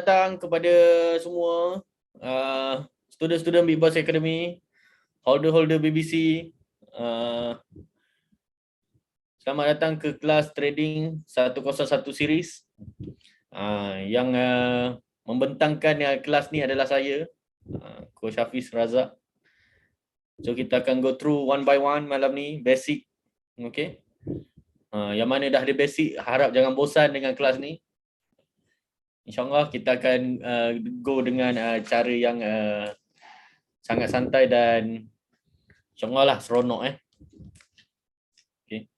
datang kepada semua student-student Big Boss Academy, holder-holder BBC. Selamat datang ke kelas trading 101 series. Yang membentangkan kelas ni adalah saya, Coach Hafiz Razak. So kita akan go through one by one malam ni, basic. Okay. Yang mana dah ada basic, harap jangan bosan dengan kelas ni. InsyaAllah kita akan go dengan cara yang sangat santai dan InsyaAllah lah seronok. Okay.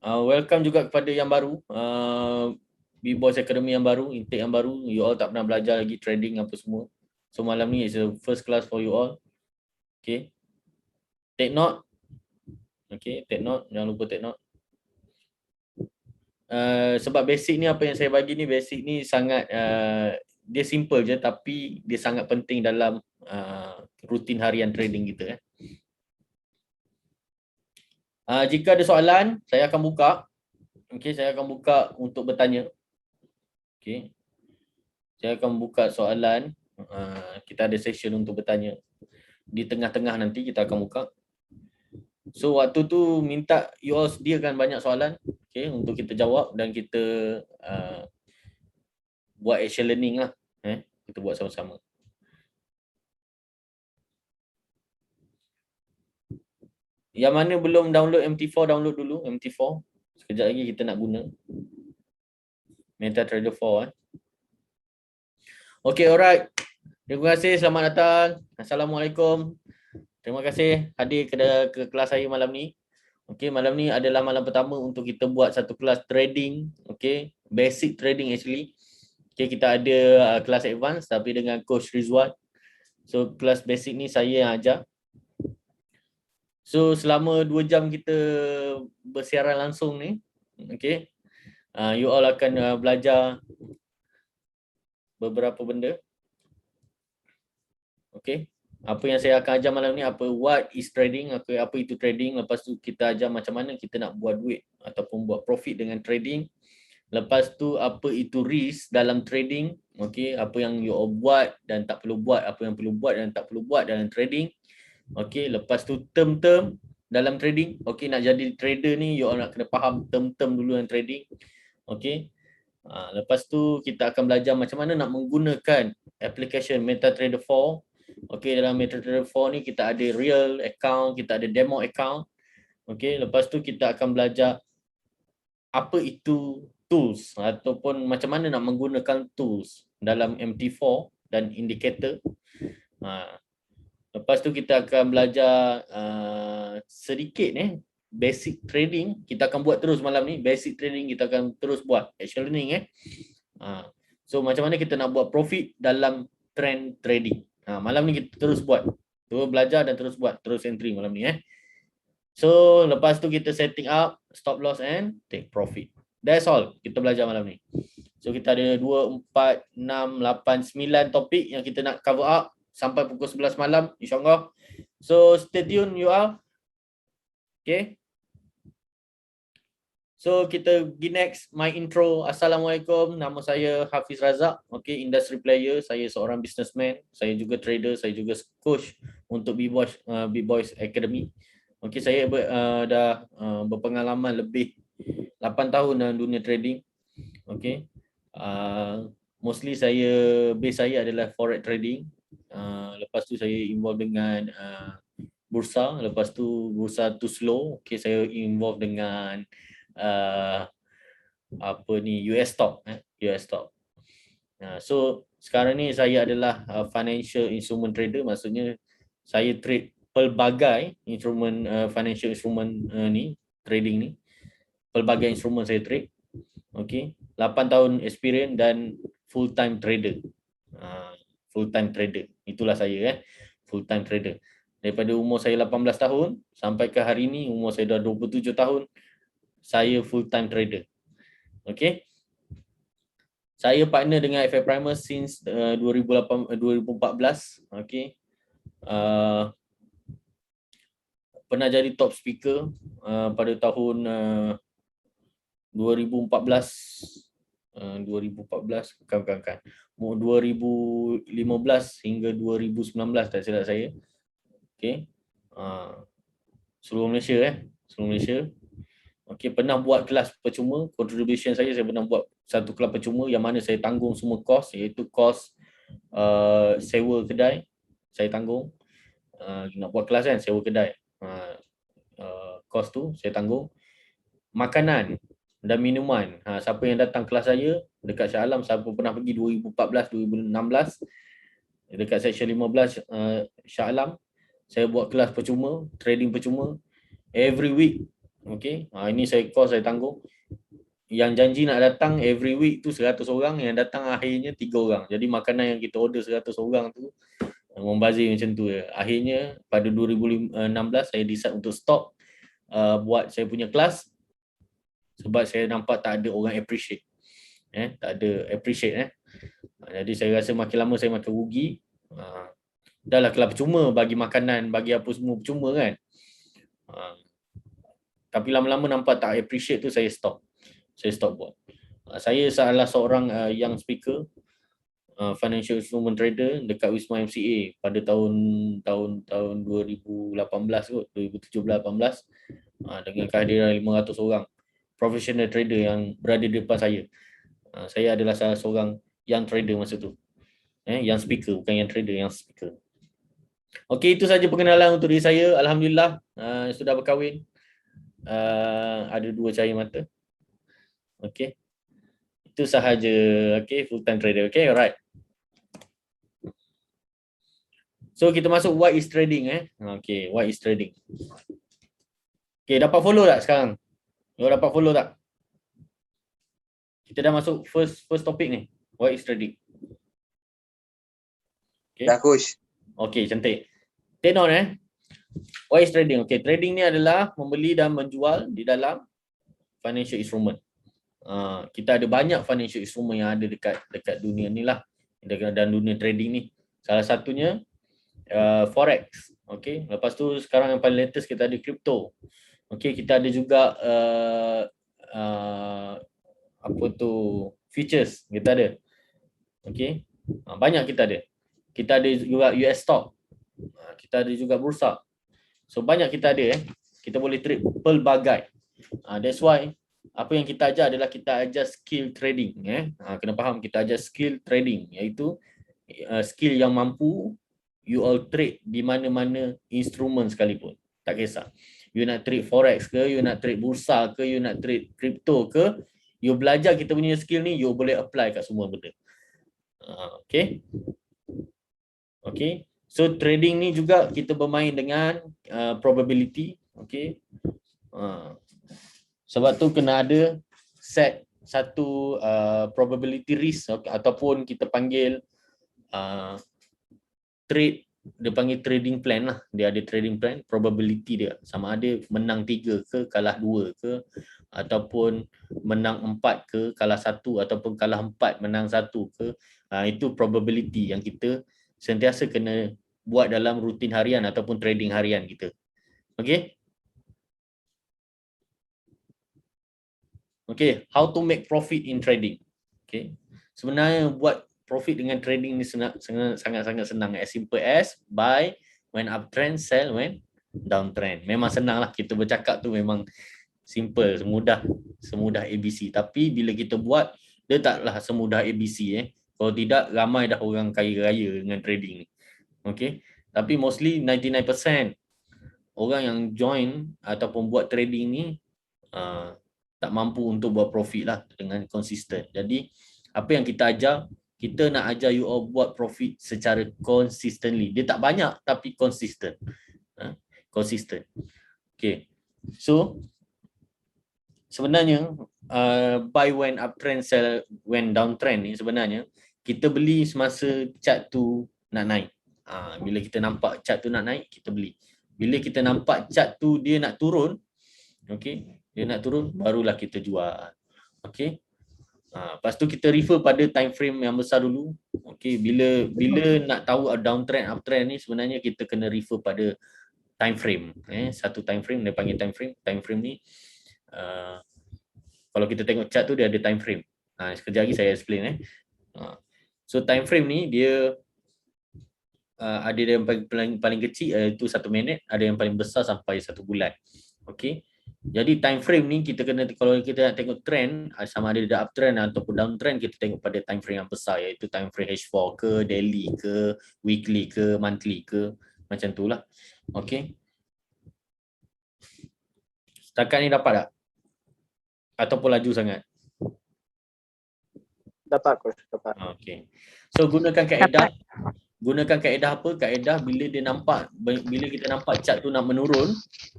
Welcome juga kepada yang baru, Big Boss Academy yang baru, intake yang baru. You all tak pernah belajar lagi trading apa semua. So malam ni is a first class for you all. Okay. Take note. Okay, take note. Jangan lupa take note. Sebab basic ni, apa yang saya bagi ni, basic ni sangat dia simple je tapi dia sangat penting dalam rutin harian trading kita. Jika ada soalan, saya akan buka. Okay, saya akan buka untuk bertanya. Okay, saya akan buka soalan. Kita ada session untuk bertanya. Di tengah-tengah nanti kita akan buka. So waktu tu minta you all sediakan banyak soalan, okay, untuk kita jawab dan kita buat action learning lah. Kita buat sama-sama. Yang mana belum download MT4, download dulu MT4. Sekejap lagi kita nak guna MetaTrader 4. Okay, alright. Terima kasih, selamat datang. Assalamualaikum. Terima kasih hadir ke kelas saya malam ni. Okay, malam ni adalah malam pertama untuk kita buat satu kelas trading. Okay, basic trading actually. Okay, kita ada kelas advance tapi dengan Coach Rizwan. So, kelas basic ni saya yang ajar. So, selama 2 jam kita bersiaran langsung ni, okay, you all akan belajar beberapa benda. Okay. Apa yang saya akan ajar malam ni, what is trading, apa itu trading. Lepas tu kita ajar macam mana kita nak buat duit ataupun buat profit dengan trading. Lepas tu apa itu risk dalam trading. Okay, apa yang you all buat dan tak perlu buat, apa yang perlu buat dan tak perlu buat dalam trading. Okay, lepas tu term-term dalam trading. Okay, nak jadi trader ni you all nak kena faham term-term dulu dalam trading. Okay. Lepas tu kita akan belajar macam mana nak menggunakan application MetaTrader 4. Okay, dalam MetaTrader 4 ni kita ada real account, kita ada demo account. Okay, lepas tu kita akan belajar apa itu tools ataupun macam mana nak menggunakan tools dalam MT4 dan indicator. Lepas tu kita akan belajar sedikit basic trading. Kita akan buat terus malam ni. Basic trading kita akan terus buat. Action learning. So macam mana kita nak buat profit dalam trend trading. Malam ni kita terus buat. Terus belajar dan terus buat. Terus entry malam ni. So lepas tu kita setting up stop loss and take profit. That's all kita belajar malam ni. So kita ada 2, 4, 6, 8, 9 topik yang kita nak cover up sampai pukul 11 malam insyaAllah. So stay tune you all. Okay. So kita pergi next, my intro. Assalamualaikum, nama saya Hafiz Razak. Okay, industry player, saya seorang businessman, saya juga trader, saya juga coach untuk Big Boys Academy. Okay, saya dah berpengalaman lebih 8 tahun dalam dunia trading. Okay, mostly base saya adalah forex trading. Lepas tu saya involve dengan bursa, lepas tu bursa too slow. Okay, saya involve dengan US stock. US stock. So sekarang ni saya adalah financial instrument trader, maksudnya saya trade pelbagai instrumen, financial instrument trading ni. Pelbagai instrumen saya trade. Okay, 8 tahun experience dan full time trader. Full time trader. Itulah saya full time trader. Daripada umur saya 18 tahun sampai ke hari ni umur saya dah 27 tahun. Saya full time trader. Okay. Saya partner dengan FX Primer since 2014. Okay. Pernah jadi top speaker pada tahun 2014. 2014 bukan. 2015 hingga 2019 tak silap saya. Okey. Seluruh Malaysia seluruh Malaysia. Okey, pernah buat kelas percuma, contribution saya pernah buat satu kelas percuma yang mana saya tanggung semua kos, iaitu kos sewa kedai saya tanggung. Nak buat kelas kan, sewa kedai. Kos tu saya tanggung. Makanan dan minuman. Siapa yang datang kelas saya dekat Shah Alam, siapa pernah pergi 2014, 2016 dekat section 15 Shah Alam, saya buat kelas percuma, trading percuma every week. Okey, ini kos saya tanggung. Yang janji nak datang every week tu 100 orang, yang datang akhirnya 3 orang. Jadi makanan yang kita order 100 orang tu membazir macam tu. Akhirnya pada 2016 saya decide untuk stop buat saya punya kelas sebab saya nampak tak ada orang appreciate. Tak ada appreciate. Jadi saya rasa makin lama saya makin rugi. Dah lah kelas percuma, bagi makanan, bagi apa semua percuma kan. Tapi lama-lama nampak tak appreciate tu, saya stop buat. Saya salah seorang young speaker, financial instrument trader dekat Wisma MCA pada tahun 2018 kot, 2017-18 dengan kehadiran 500 orang professional trader yang berada di depan saya. Saya adalah salah seorang young trader masa tu. Yang speaker, bukan yang trader, yang speaker. Okey, itu saja perkenalan untuk diri saya. Alhamdulillah sudah berkahwin. Ada 2 cahaya mata. Okey. Itu sahaja. Okey, full time trader. Okey, alright. So kita masuk what is trading Okey, what is trading. Okey, dapat follow tak sekarang? Dapat follow tak? Kita dah masuk first topik ni. What is trading? Okay. Dah coach. Okey, cantik. Take note What is trading? Okey, trading ni adalah membeli dan menjual di dalam financial instrument. Kita ada banyak financial instrument yang ada dekat dunia ni lah, dan dunia trading ni. Salah satunya forex. Okey, lepas tu sekarang yang paling latest kita ada crypto. Okey, kita ada juga futures kita ada. Okey, banyak kita ada. Kita ada juga US stock. Kita ada juga bursa. So banyak kita ada kita boleh trade pelbagai. That's why apa yang kita ajar adalah kita ajar skill trading kena faham, kita ajar skill trading, iaitu skill yang mampu you all trade di mana-mana instrumen sekalipun. Tak kisah. You nak trade forex ke, you nak trade bursa ke, you nak trade crypto ke, you belajar kita punya skill ni, you boleh apply kat semua benda. Okay. Okay. So trading ni juga kita bermain dengan probability. Okay. Sebab tu kena ada set satu probability risk ataupun kita panggil trade, dia panggil trading plan lah. Dia ada trading plan, probability dia sama ada menang 3 ke, kalah 2 ke, ataupun menang 4 ke, kalah 1, ataupun kalah 4 menang 1 ke. Itu probability yang kita sentiasa kena buat dalam rutin harian ataupun trading harian kita. Okay. Okay, how to make profit in trading. Okay. Sebenarnya buat profit dengan trading ni sangat-sangat senang. As simple as buy when uptrend, sell when downtrend. Memang senang lah, kita bercakap tu memang simple, semudah ABC. Tapi bila kita buat, dia taklah semudah ABC. Kalau tidak, ramai dah orang kaya raya dengan trading ni. Okay. Tapi mostly 99% orang yang join ataupun buat trading ni tak mampu untuk buat profit lah dengan konsisten. Jadi apa yang kita ajar, kita nak ajar you all buat profit secara consistently. Dia tak banyak tapi konsisten. Konsisten. Okay. So sebenarnya buy when uptrend, sell when downtrend ni sebenarnya kita beli semasa chart tu nak naik. Bila kita nampak chart tu nak naik, kita beli. Bila kita nampak chart tu dia nak turun, okay, dia nak turun, barulah kita jual. Okay. Lepas tu kita refer pada time frame yang besar dulu. Okay, bila nak tahu downtrend, uptrend ni sebenarnya kita kena refer pada time frame. Satu time frame, dia panggil time frame. Time frame ni kalau kita tengok chart tu dia ada time frame. Sekejap lagi saya explain. So time frame ni dia ada yang paling kecil itu 1 minit, ada yang paling besar sampai 1 bulan. Okey. Jadi time frame ni kita kena, kalau kita nak tengok trend, sama ada dia uptrend ataupun downtrend, kita tengok pada time frame yang besar, iaitu time frame H4 ke, daily ke, weekly ke, monthly ke, macam tu lah. Okey. Setakat ni dapat tak? Ataupun laju sangat? Dapat coach, dapat. Okey. So gunakan kaedah. Gunakan kaedah apa? Kaedah bila kita nampak chart tu nak menurun,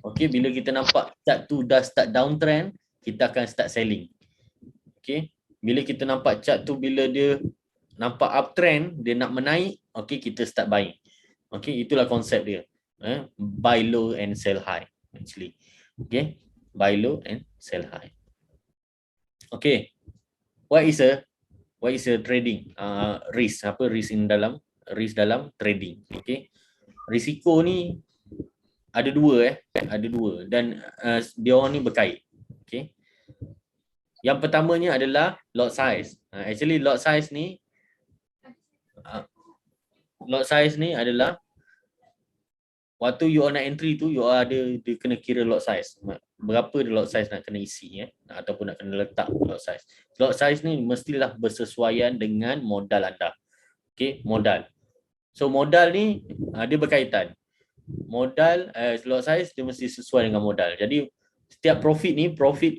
okey, bila kita nampak chart tu dah start downtrend, kita akan start selling. Okey. Bila kita nampak chart tu bila dia nampak uptrend, dia nak menaik, okey, kita start buying. Okey, itulah konsep dia. Buy low and sell high actually. Okey. Buy low and sell high. Okey. What is a trading risk? Apa risk dalam trading? Okey. Risiko ni ada dua dan dia orang ni berkait. Okey. Yang pertamanya adalah lot size. Actually lot size ni adalah waktu you nak entry tu, you dia kena kira lot size. Berapa lot size nak kena isi ataupun nak kena letak lot size. Lot size ni mestilah bersesuaian dengan modal anda. Okey, modal. So modal ni dia berkaitan. Modal lot size dia mesti sesuai dengan modal. Jadi setiap profit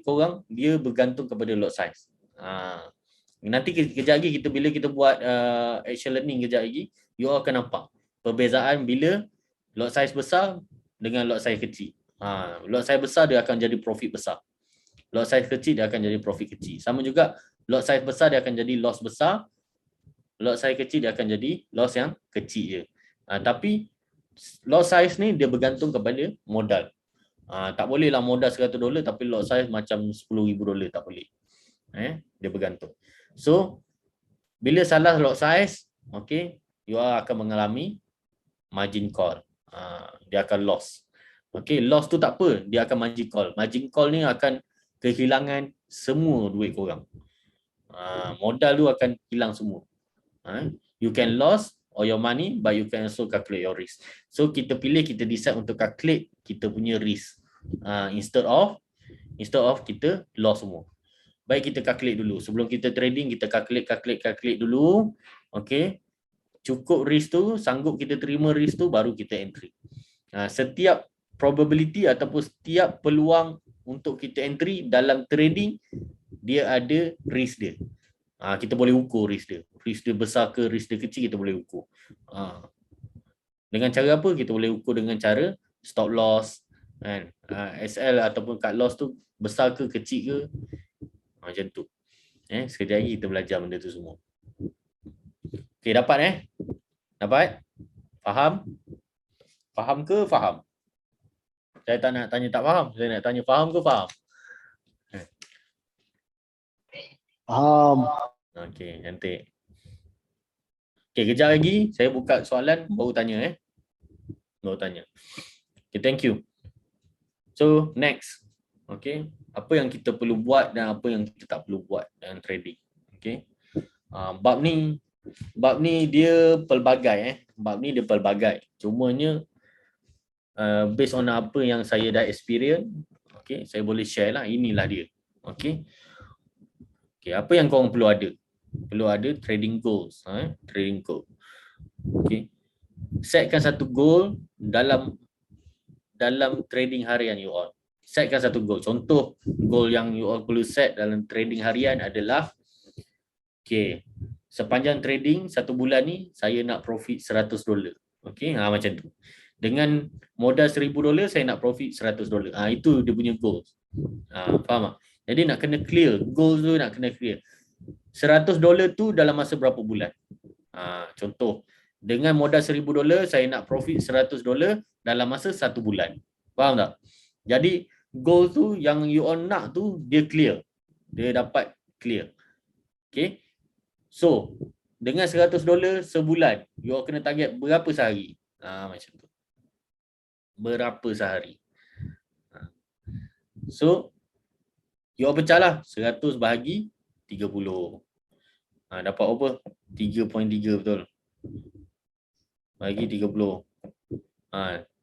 korang dia bergantung kepada lot size. Nanti kejap lagi bila kita buat action learning kejap lagi, you akan nampak perbezaan bila lot size besar dengan lot size kecil. Lot size besar dia akan jadi profit besar. Lot size kecil dia akan jadi profit kecil. Sama juga lot size besar dia akan jadi loss besar. Lot size kecil dia akan jadi loss yang kecil je. Tapi lot size ni dia bergantung kepada modal. Tak boleh lah modal $100 tapi lot size macam $10,000, tak boleh. Dia bergantung. So bila salah lot size, okay, you akan mengalami margin call. Dia akan loss. Okay, loss tu tak apa, dia akan margin call. Margin call ni akan kehilangan semua duit korang. Modal tu akan hilang semua. You can lose all your money but you can also calculate your risk. So kita decide untuk calculate kita punya risk. Instead of kita loss semua. Baik, kita calculate dulu. Sebelum kita trading, kita calculate dulu. Okay. Cukup risk tu, sanggup kita terima risk tu, baru kita entry. Setiap probability ataupun setiap peluang untuk kita entry dalam trading, dia ada risk dia. Kita boleh ukur risk dia. Risk dia besar ke risk dia kecil, kita boleh ukur. Dengan cara apa? Kita boleh ukur dengan cara stop loss, kan? SL ataupun cut loss tu besar ke kecil ke, macam tu. Sekejap lagi kita belajar benda tu semua. Okay, dapat Dapat? Faham? Faham ke faham? Saya tak nak tanya tak faham, saya nak tanya faham ke faham? Faham. Okey, cantik. Okey, kejap lagi saya buka soalan, baru tanya Baru tanya. Okay, thank you. So, next. Okay, apa yang kita perlu buat dan apa yang kita tak perlu buat dalam trading. Okay. Bab ni dia pelbagai Bab ni dia pelbagai. Cumanya based on apa yang saya dah experience, okay, saya boleh share lah, inilah dia. Okay. Okay, apa yang korang perlu ada? Perlu ada trading goals. Trading goal. Okay. Setkan satu goal dalam trading harian you all. Setkan satu goal. Contoh goal yang you all perlu set dalam trading harian adalah, okay, sepanjang trading satu bulan ni saya nak profit $100. Okay, macam tu. Dengan modal $1,000 saya nak profit $100. Itu dia punya goals. Faham tak? Jadi nak kena clear, goals tu nak kena clear. $100 tu dalam masa berapa bulan? Contoh, dengan modal $1,000 saya nak profit $100 dalam masa 1 bulan. Faham tak? Jadi goal tu yang you all nak tu dia clear. Dia dapat clear. Okay. So, dengan $100 sebulan, you all kena target berapa sehari? Macam tu. Berapa sehari? So, you all pecah lah 100 bahagi 30. Dapat apa? 3.3 betul. Bagi 30.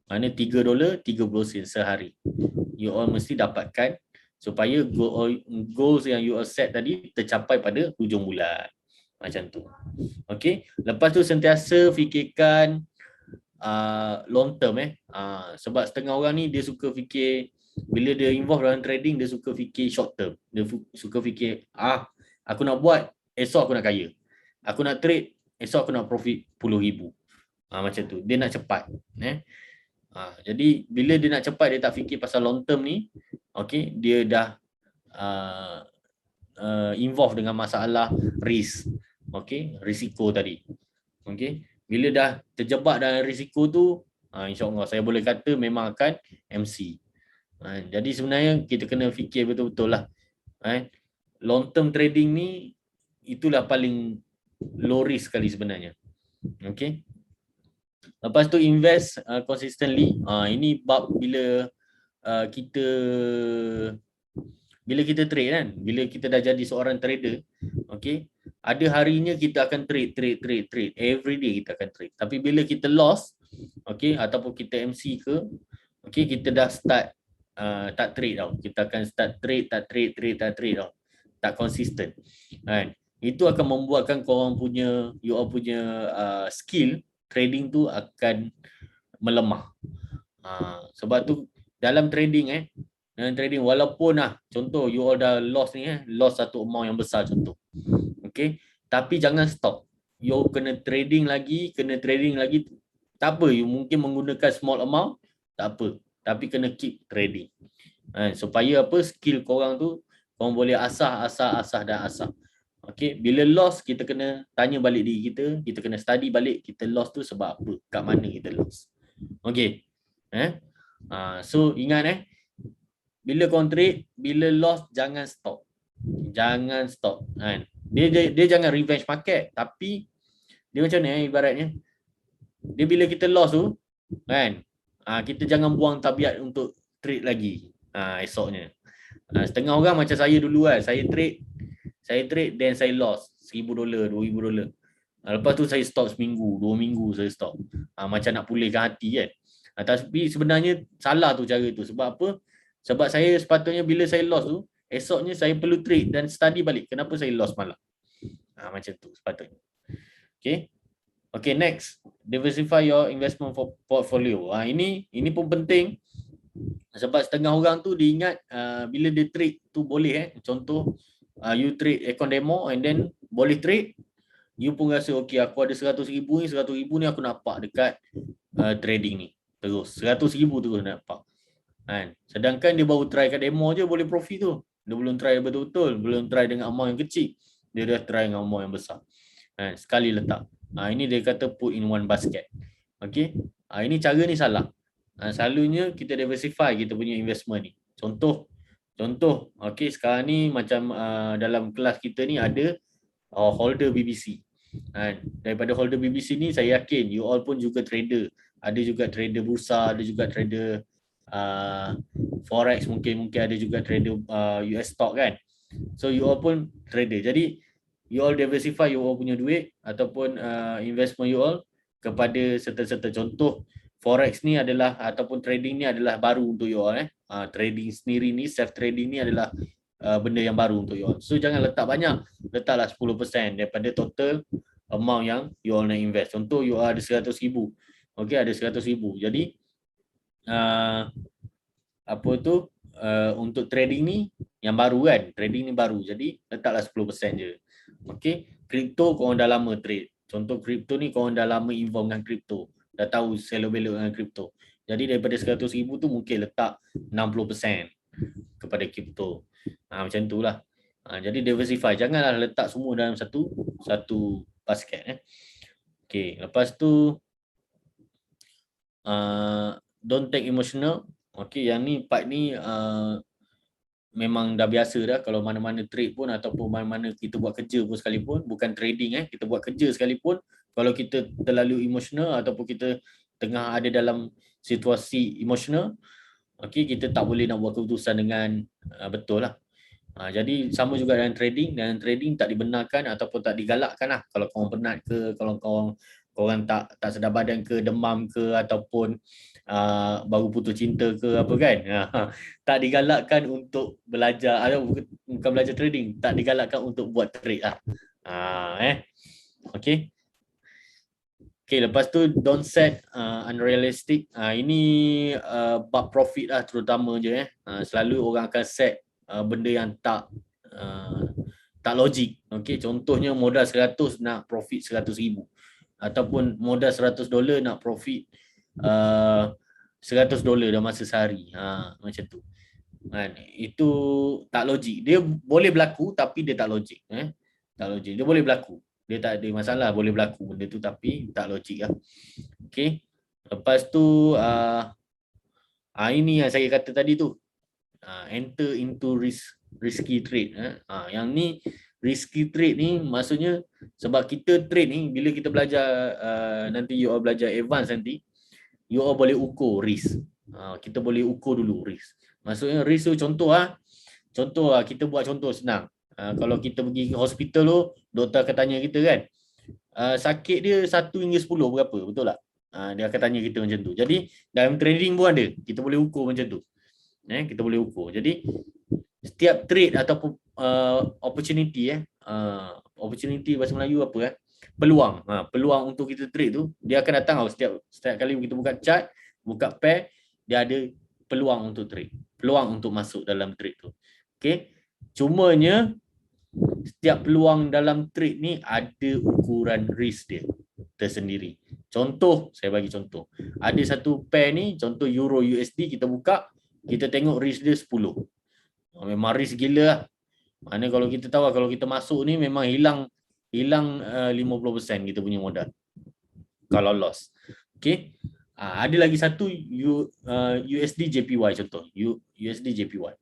Mana $3, 30 sen sehari. You all mesti dapatkan supaya goals yang you all set tadi tercapai pada hujung bulan. Macam tu. Okey. Lepas tu sentiasa fikirkan long term sebab setengah orang ni dia suka fikir bila dia involve dalam trading, dia suka fikir short term. Dia suka fikir aku nak buat, esok aku nak kaya. Aku nak trade, esok aku nak profit $10,000. Macam tu. Dia nak cepat. Jadi bila dia nak cepat, dia tak fikir pasal long term ni. Okey, dia dah involve dengan masalah risk. Okey, risiko tadi. Okey, bila dah terjebak dalam risiko tu, insya-Allah saya boleh kata memang akan MC. Jadi sebenarnya kita kena fikir betul-betul lah. Long term trading ni itulah paling low risk sekali sebenarnya. Okey. Lepas tu invest consistently. Ini bab bila kita trade kan. Bila kita dah jadi seorang trader, okey, ada harinya kita akan trade every day kita akan trade. Tapi bila kita loss, okey, ataupun kita MC ke, okey, kita dah start tak trade tau. Kita akan start trade tau. Tak konsisten. Kan? Itu akan membuatkan korang punya skill trading tu akan melemah. Sebab tu dalam trading walaupun contoh you all dah loss ni loss satu amount yang besar contoh. Okey, tapi jangan stop. You kena trading lagi. Tak apa, you mungkin menggunakan small amount, tak apa. Tapi kena keep trading. Supaya skill korang tu korang boleh asah. Okey, bila loss kita kena tanya balik diri kita, kita kena study balik kita loss tu sebab apa, kat mana kita loss. Okey. So ingat bila korang trade, bila loss jangan stop. Kan. Dia jangan revenge market, tapi dia macam ni ibaratnya. Dia bila kita loss tu kan, kita jangan buang tabiat untuk trade lagi esoknya. Setengah orang macam saya dulu saya trade then saya loss $1,000, $2,000. Lepas tu saya stop seminggu, 2 minggu saya stop. Macam nak pulihkan hati kan. Tapi sebenarnya salah tu cara tu. Sebab apa? Sebab saya sepatutnya bila saya loss tu, esoknya saya perlu trade dan study balik kenapa saya loss malam. Macam tu sepatutnya. Okay, next. Diversify your investment portfolio. Ini pun penting. Sebab setengah orang tu diingat bila dia trade tu boleh contoh you trade account demo and then boleh trade, you pun rasa okey aku ada 100,000 ni aku nampak dekat trading ni. Terus 100,000 terus nampak. Kan? Sedangkan dia baru try kat demo je boleh profit tu. Dia belum try betul-betul, belum try dengan amount yang kecil. Dia dah try dengan amount yang besar. Sekali letak. Ini dia kata put in one basket. Okey. Ini cara ni salah. Selalunya kita diversify kita punya investment ni. Contoh, okey, sekarang ni macam dalam kelas kita ni ada holder BBC. Daripada holder BBC ni saya yakin you all pun juga trader. Ada juga trader bursa, ada juga trader forex, mungkin ada juga trader US stock kan. So you all pun trader. Jadi you all diversify you all punya duit ataupun investment you all kepada serta-serta. Contoh forex ni adalah ataupun trading ni adalah baru untuk you all trading sendiri ni, self trading ni adalah benda yang baru untuk you all. So jangan letak banyak, letaklah 10% daripada total amount yang you all nak invest. Contoh you all ada 100,000. Okey, ada 100,000. Jadi untuk trading ni yang baru kan, trading ni baru. Jadi letaklah 10% je. Okey, kripto korang dah lama trade. Contoh kripto ni korang dah lama involve dengan kripto. Dah tahu selo-belok dengan kripto. Jadi daripada 100,000 tu mungkin letak 60% kepada kripto. Macam itulah. Jadi diversify. Janganlah letak semua dalam satu basket. Okey, lepas tu don't take emotional. Okey, yang ni part ni memang dah biasa dah kalau mana-mana trade pun ataupun mana-mana kita buat kerja pun sekalipun, bukan trading kita buat kerja sekalipun, kalau kita terlalu emotional ataupun kita tengah ada dalam situasi emotional, okey, kita tak boleh nak buat keputusan dengan betul lah. Jadi sama juga dengan trading. Dan trading tak dibenarkan ataupun tak digalakkan lah. Kalau korang penat ke, kalau korang tak sedar badan ke, demam ke, ataupun baru putus cinta ke apa kan. Tak digalakkan untuk belajar, atau bukan belajar trading, tak digalakkan untuk buat trade lah. Okay. Okay, lepas tu don't set unrealistic. Ini bab profit lah terutama je. Selalu orang akan set benda yang tak logik. Okay, contohnya modal 100 nak profit 100,000. Ataupun modal $100 nak profit $100 dalam masa sehari. Macam tu. Itu tak logik. Dia boleh berlaku tapi dia tak logik. Tak logik. Dia boleh berlaku. Dia tak ada masalah boleh berlaku benda tu tapi tak logik lah. Okay. Lepas tu ini yang saya kata tadi tu. Enter into risky trade. Yang ni risky trade ni maksudnya sebab kita trade ni bila kita belajar nanti you all belajar advance nanti, you all boleh ukur risk. Kita boleh ukur dulu risk. Maksudnya risk tu contoh kita buat contoh senang. Kalau kita pergi ke hospital tu, doktor akan tanya kita kan, sakit dia 1 hingga 10 berapa, betul tak? Dia akan tanya kita macam tu. Jadi dalam trading pun ada, kita boleh ukur macam tu. Kita boleh ukur. Jadi setiap trade ataupun opportunity opportunity bahasa Melayu apa peluang. Peluang untuk kita trade tu dia akan datang setiap kali kita buka chart, buka pair, dia ada peluang untuk trade. Peluang untuk masuk dalam trade tu. Okey. Cumanya setiap peluang dalam trade ni ada ukuran risk dia tersendiri. Contoh, saya bagi contoh. Ada satu pair ni, contoh Euro USD kita buka, kita tengok risk dia 10. Memang risk gila lah. Maknanya kalau kita tahu kalau kita masuk ni memang hilang 50% kita punya modal. Kalau loss. Okey. Ada lagi satu USD JPY contoh. USD JPY.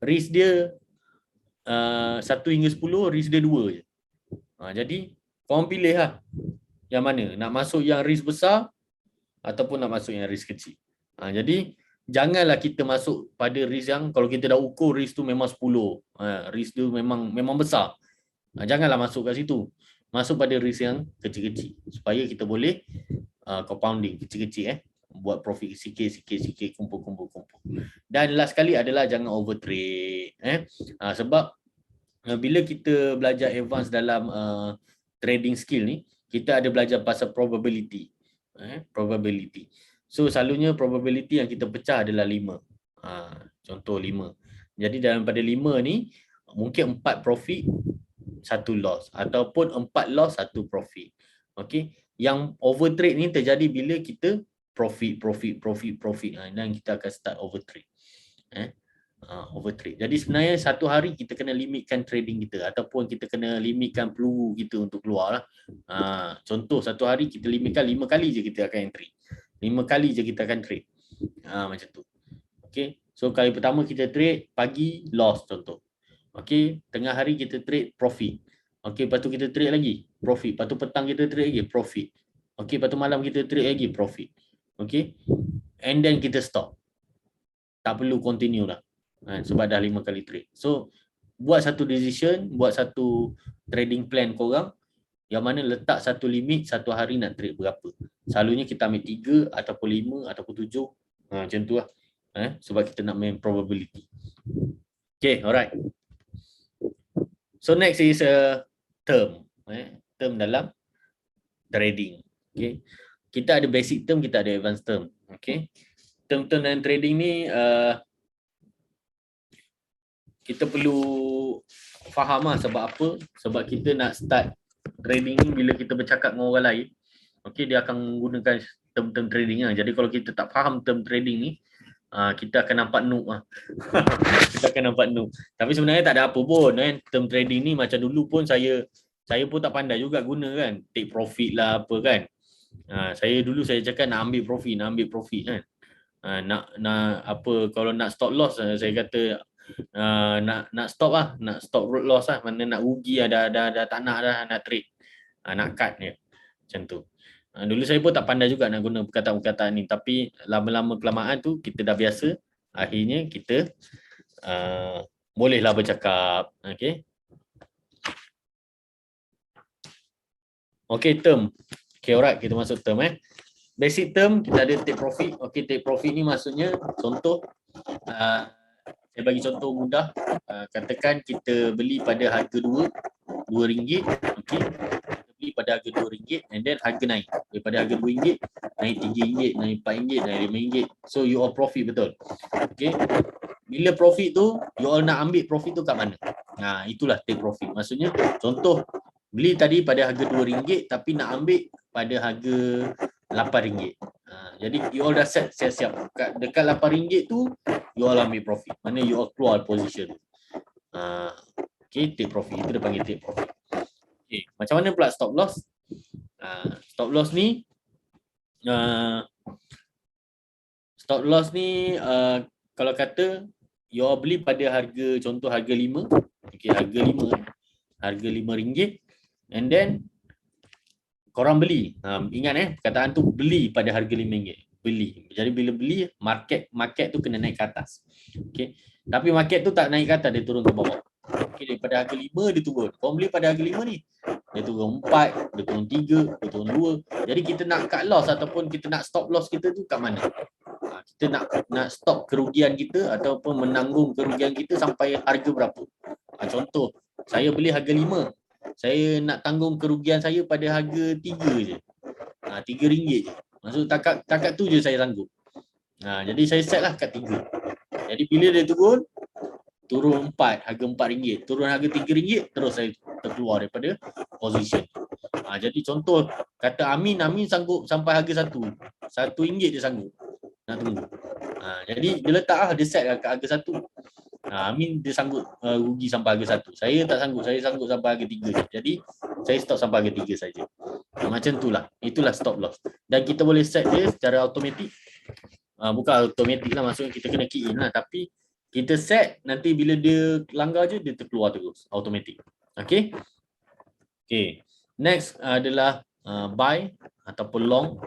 Risk dia 1 hingga 10, risk dia 2 je. Jadi korang pilih lah yang mana, nak masuk yang risk besar ataupun nak masuk yang risk kecil. Jadi janganlah kita masuk pada risk yang kalau kita dah ukur risk tu memang 10, risk tu memang besar. Janganlah masuk kat situ. Masuk pada risk yang kecil-kecil supaya kita boleh compounding kecil-kecil buat profit sikit kumpul. Dan last sekali adalah jangan overtrade sebab bila kita belajar advance dalam trading skill ni, kita ada belajar pasal probability. Probability. So selalunya probability yang kita pecah adalah 5. Contoh 5. Jadi dalam pada 5 ni mungkin 4 profit 1 loss ataupun 4 loss 1 profit. Okey. Yang overtrade ni terjadi bila kita profit dan kita akan start overtrade. Overtrade. Jadi sebenarnya satu hari kita kena limitkan trading kita ataupun kita kena limitkan peluru kita untuk keluar lah. Contoh satu hari kita limitkan 5 kali je kita akan entry. 5 kali je kita akan trade. Macam tu. Okay. So kali pertama kita trade pagi loss contoh. Okay. Tengah hari kita trade profit. Okay. Lepas tu kita trade lagi profit. Lepas tu petang kita trade lagi profit. Okay. Lepas tu malam kita trade lagi profit. Okay. And then kita stop. Tak perlu continue lah. Sebab dah 5 kali trade. So buat satu decision, buat satu trading plan korang yang mana letak satu limit satu hari nak trade berapa. Selalunya kita ambil 3 ataupun 5 ataupun 7. Macam tu lah. Sebab kita nak main probability. Okay, alright. So next is term. Term dalam trading. Okay. Kita ada basic term, kita ada advanced term. Okay. Term-term dalam trading ni kita perlu faham lah sebab apa. Sebab kita nak start trading ni bila kita bercakap dengan orang lain, okay, dia akan menggunakan term-term trading lah. Jadi kalau kita tak faham term trading ni, kita akan nampak noob lah. Kita akan nampak noob. Tapi sebenarnya tak ada apa pun term trading ni. Macam dulu pun saya pun tak pandai juga guna kan. Take profit lah apa kan. Saya cakap nak ambil profit kan. Nak apa, kalau nak stop loss saya kata nak stop lah, nak stop loss lah. Mana nak rugi dah tak nak dah nak trade, nak cut je macam tu. Dulu saya pun tak pandai juga nak guna perkataan-perkataan ni, tapi lama-lama kelamaan tu kita dah biasa, akhirnya kita Bolehlah bercakap. Okey. Okey, term. Okey, alright, kita masuk term Basic term kita ada take profit. Okey, take profit ni maksudnya contoh saya bagi contoh mudah. Katakan kita beli pada harga RM2. Okey. Kita beli pada harga RM2 and then harga naik. Daripada harga RM2 naik RM3, naik RM4, naik RM5. So you all profit betul. Okey. Bila profit tu, you all nak ambil profit tu kat mana? Itulah take profit. Maksudnya contoh beli tadi pada harga RM2 tapi nak ambil pada harga RM8. Jadi you all dah set siap-siap. Dekat RM8 tu you all ambil profit. Mana you all keluar position. Okay, take profit. Itu dia panggil take profit. Okay, macam mana pula stop loss? Stop loss ni kalau kata you all beli pada harga, contoh harga 5. Okay, harga 5. Harga RM5 and then korang beli. Ingat perkataan tu beli pada harga RM5. Beli. Jadi bila beli, market tu kena naik ke atas. Okay. Tapi market tu tak naik ke atas, dia turun ke bawah. Okay, daripada harga 5 dia turun. Korang beli pada harga 5 ni, dia turun 4, dia turun 3, dia turun 2. Jadi kita nak cut loss ataupun kita nak stop loss kita tu kat mana? Kita nak stop kerugian kita ataupun menanggung kerugian kita sampai harga berapa? Contoh, saya beli harga 5. Saya nak tanggung kerugian saya pada harga 3 je. RM3 je. Maksud takat tu je saya sanggup. Jadi saya set lah kat 3. Jadi bila dia turun 4, harga RM4, turun harga RM3, terus saya terkeluar daripada position. Jadi contoh, kata Amin sanggup sampai harga RM1 dia sanggup. Nak tunggu. Jadi dia letak lah, dia set lah kat harga 1. Amin dia sanggup rugi sampai harga 1. Saya tak sanggup, saya sanggup sampai harga 3 je. Jadi saya stop sampai harga 3 saja. Macam itulah. Itulah stop loss. Dan kita boleh set dia secara automatik. Bukan automatik lah, maksudnya kita kena key in lah. Tapi kita set, nanti bila dia langgar je, dia terkeluar terus. Automatik. Okay. Okay. Next adalah buy ataupun long.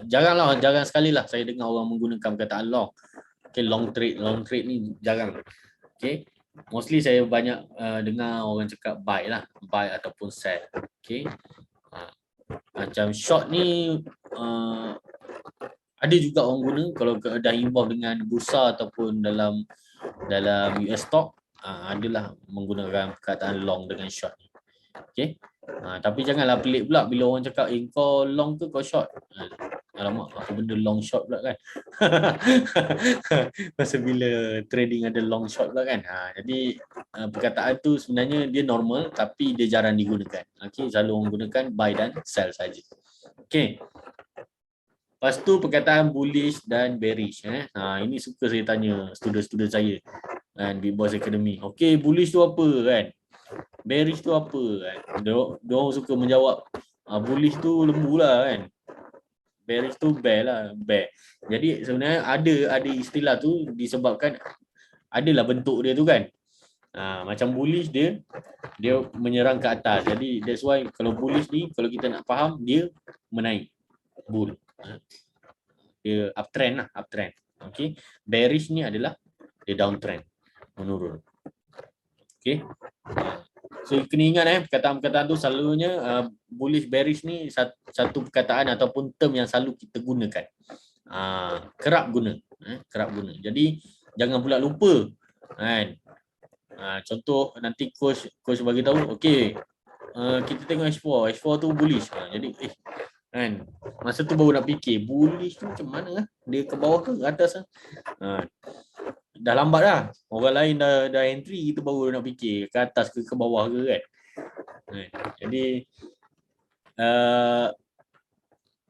Jarang sekali lah saya dengar orang menggunakan perkataan long. Okay, long trade ni jarang. Okay. Mostly saya banyak dengar orang cakap buy lah. Buy ataupun sell. Okay. Macam short ni ada juga orang guna kalau dah involve dengan bursa ataupun dalam US stock, adalah menggunakan perkataan long dengan short ni. Okay. Tapi janganlah pelik pula bila orang cakap kau long ke kau short. Alamak, apa benda long short pula kan. Masa bila trading ada long short pula kan. Jadi perkataan tu sebenarnya dia normal tapi dia jarang digunakan. Okay, selalu orang gunakan buy dan sell saja. Okay. Lepas tu perkataan bullish dan bearish. Ini suka saya tanya student-student saya kan, Big Boss Academy. Okay, bullish tu apa kan? Bearish tu apa kan? Dia orang suka menjawab bullish tu lembu lah kan. Bearish tu bear lah, bear. Jadi sebenarnya ada istilah tu disebabkan adalah bentuk dia tu kan. Macam bullish dia menyerang ke atas. Jadi that's why kalau bullish ni kalau kita nak faham dia menaik. Bull. Dia uptrend lah, uptrend. Okay. Bearish ni adalah dia downtrend, menurun. Okay. So kena ingat perkataan-perkataan tu selalunya bullish bearish ni satu perkataan ataupun term yang selalu kita gunakan. Kerap guna. Jadi jangan pula lupa kan. Contoh nanti coach bagi tahu, okey. Kita tengok H4 tu bullish. Jadi kan masa tu baru nak fikir bullish tu macam mana dia ke bawah ke atas dah lambat dah, orang lain dah entry, kita baru nak fikir ke atas ke bawah ke kan. Jadi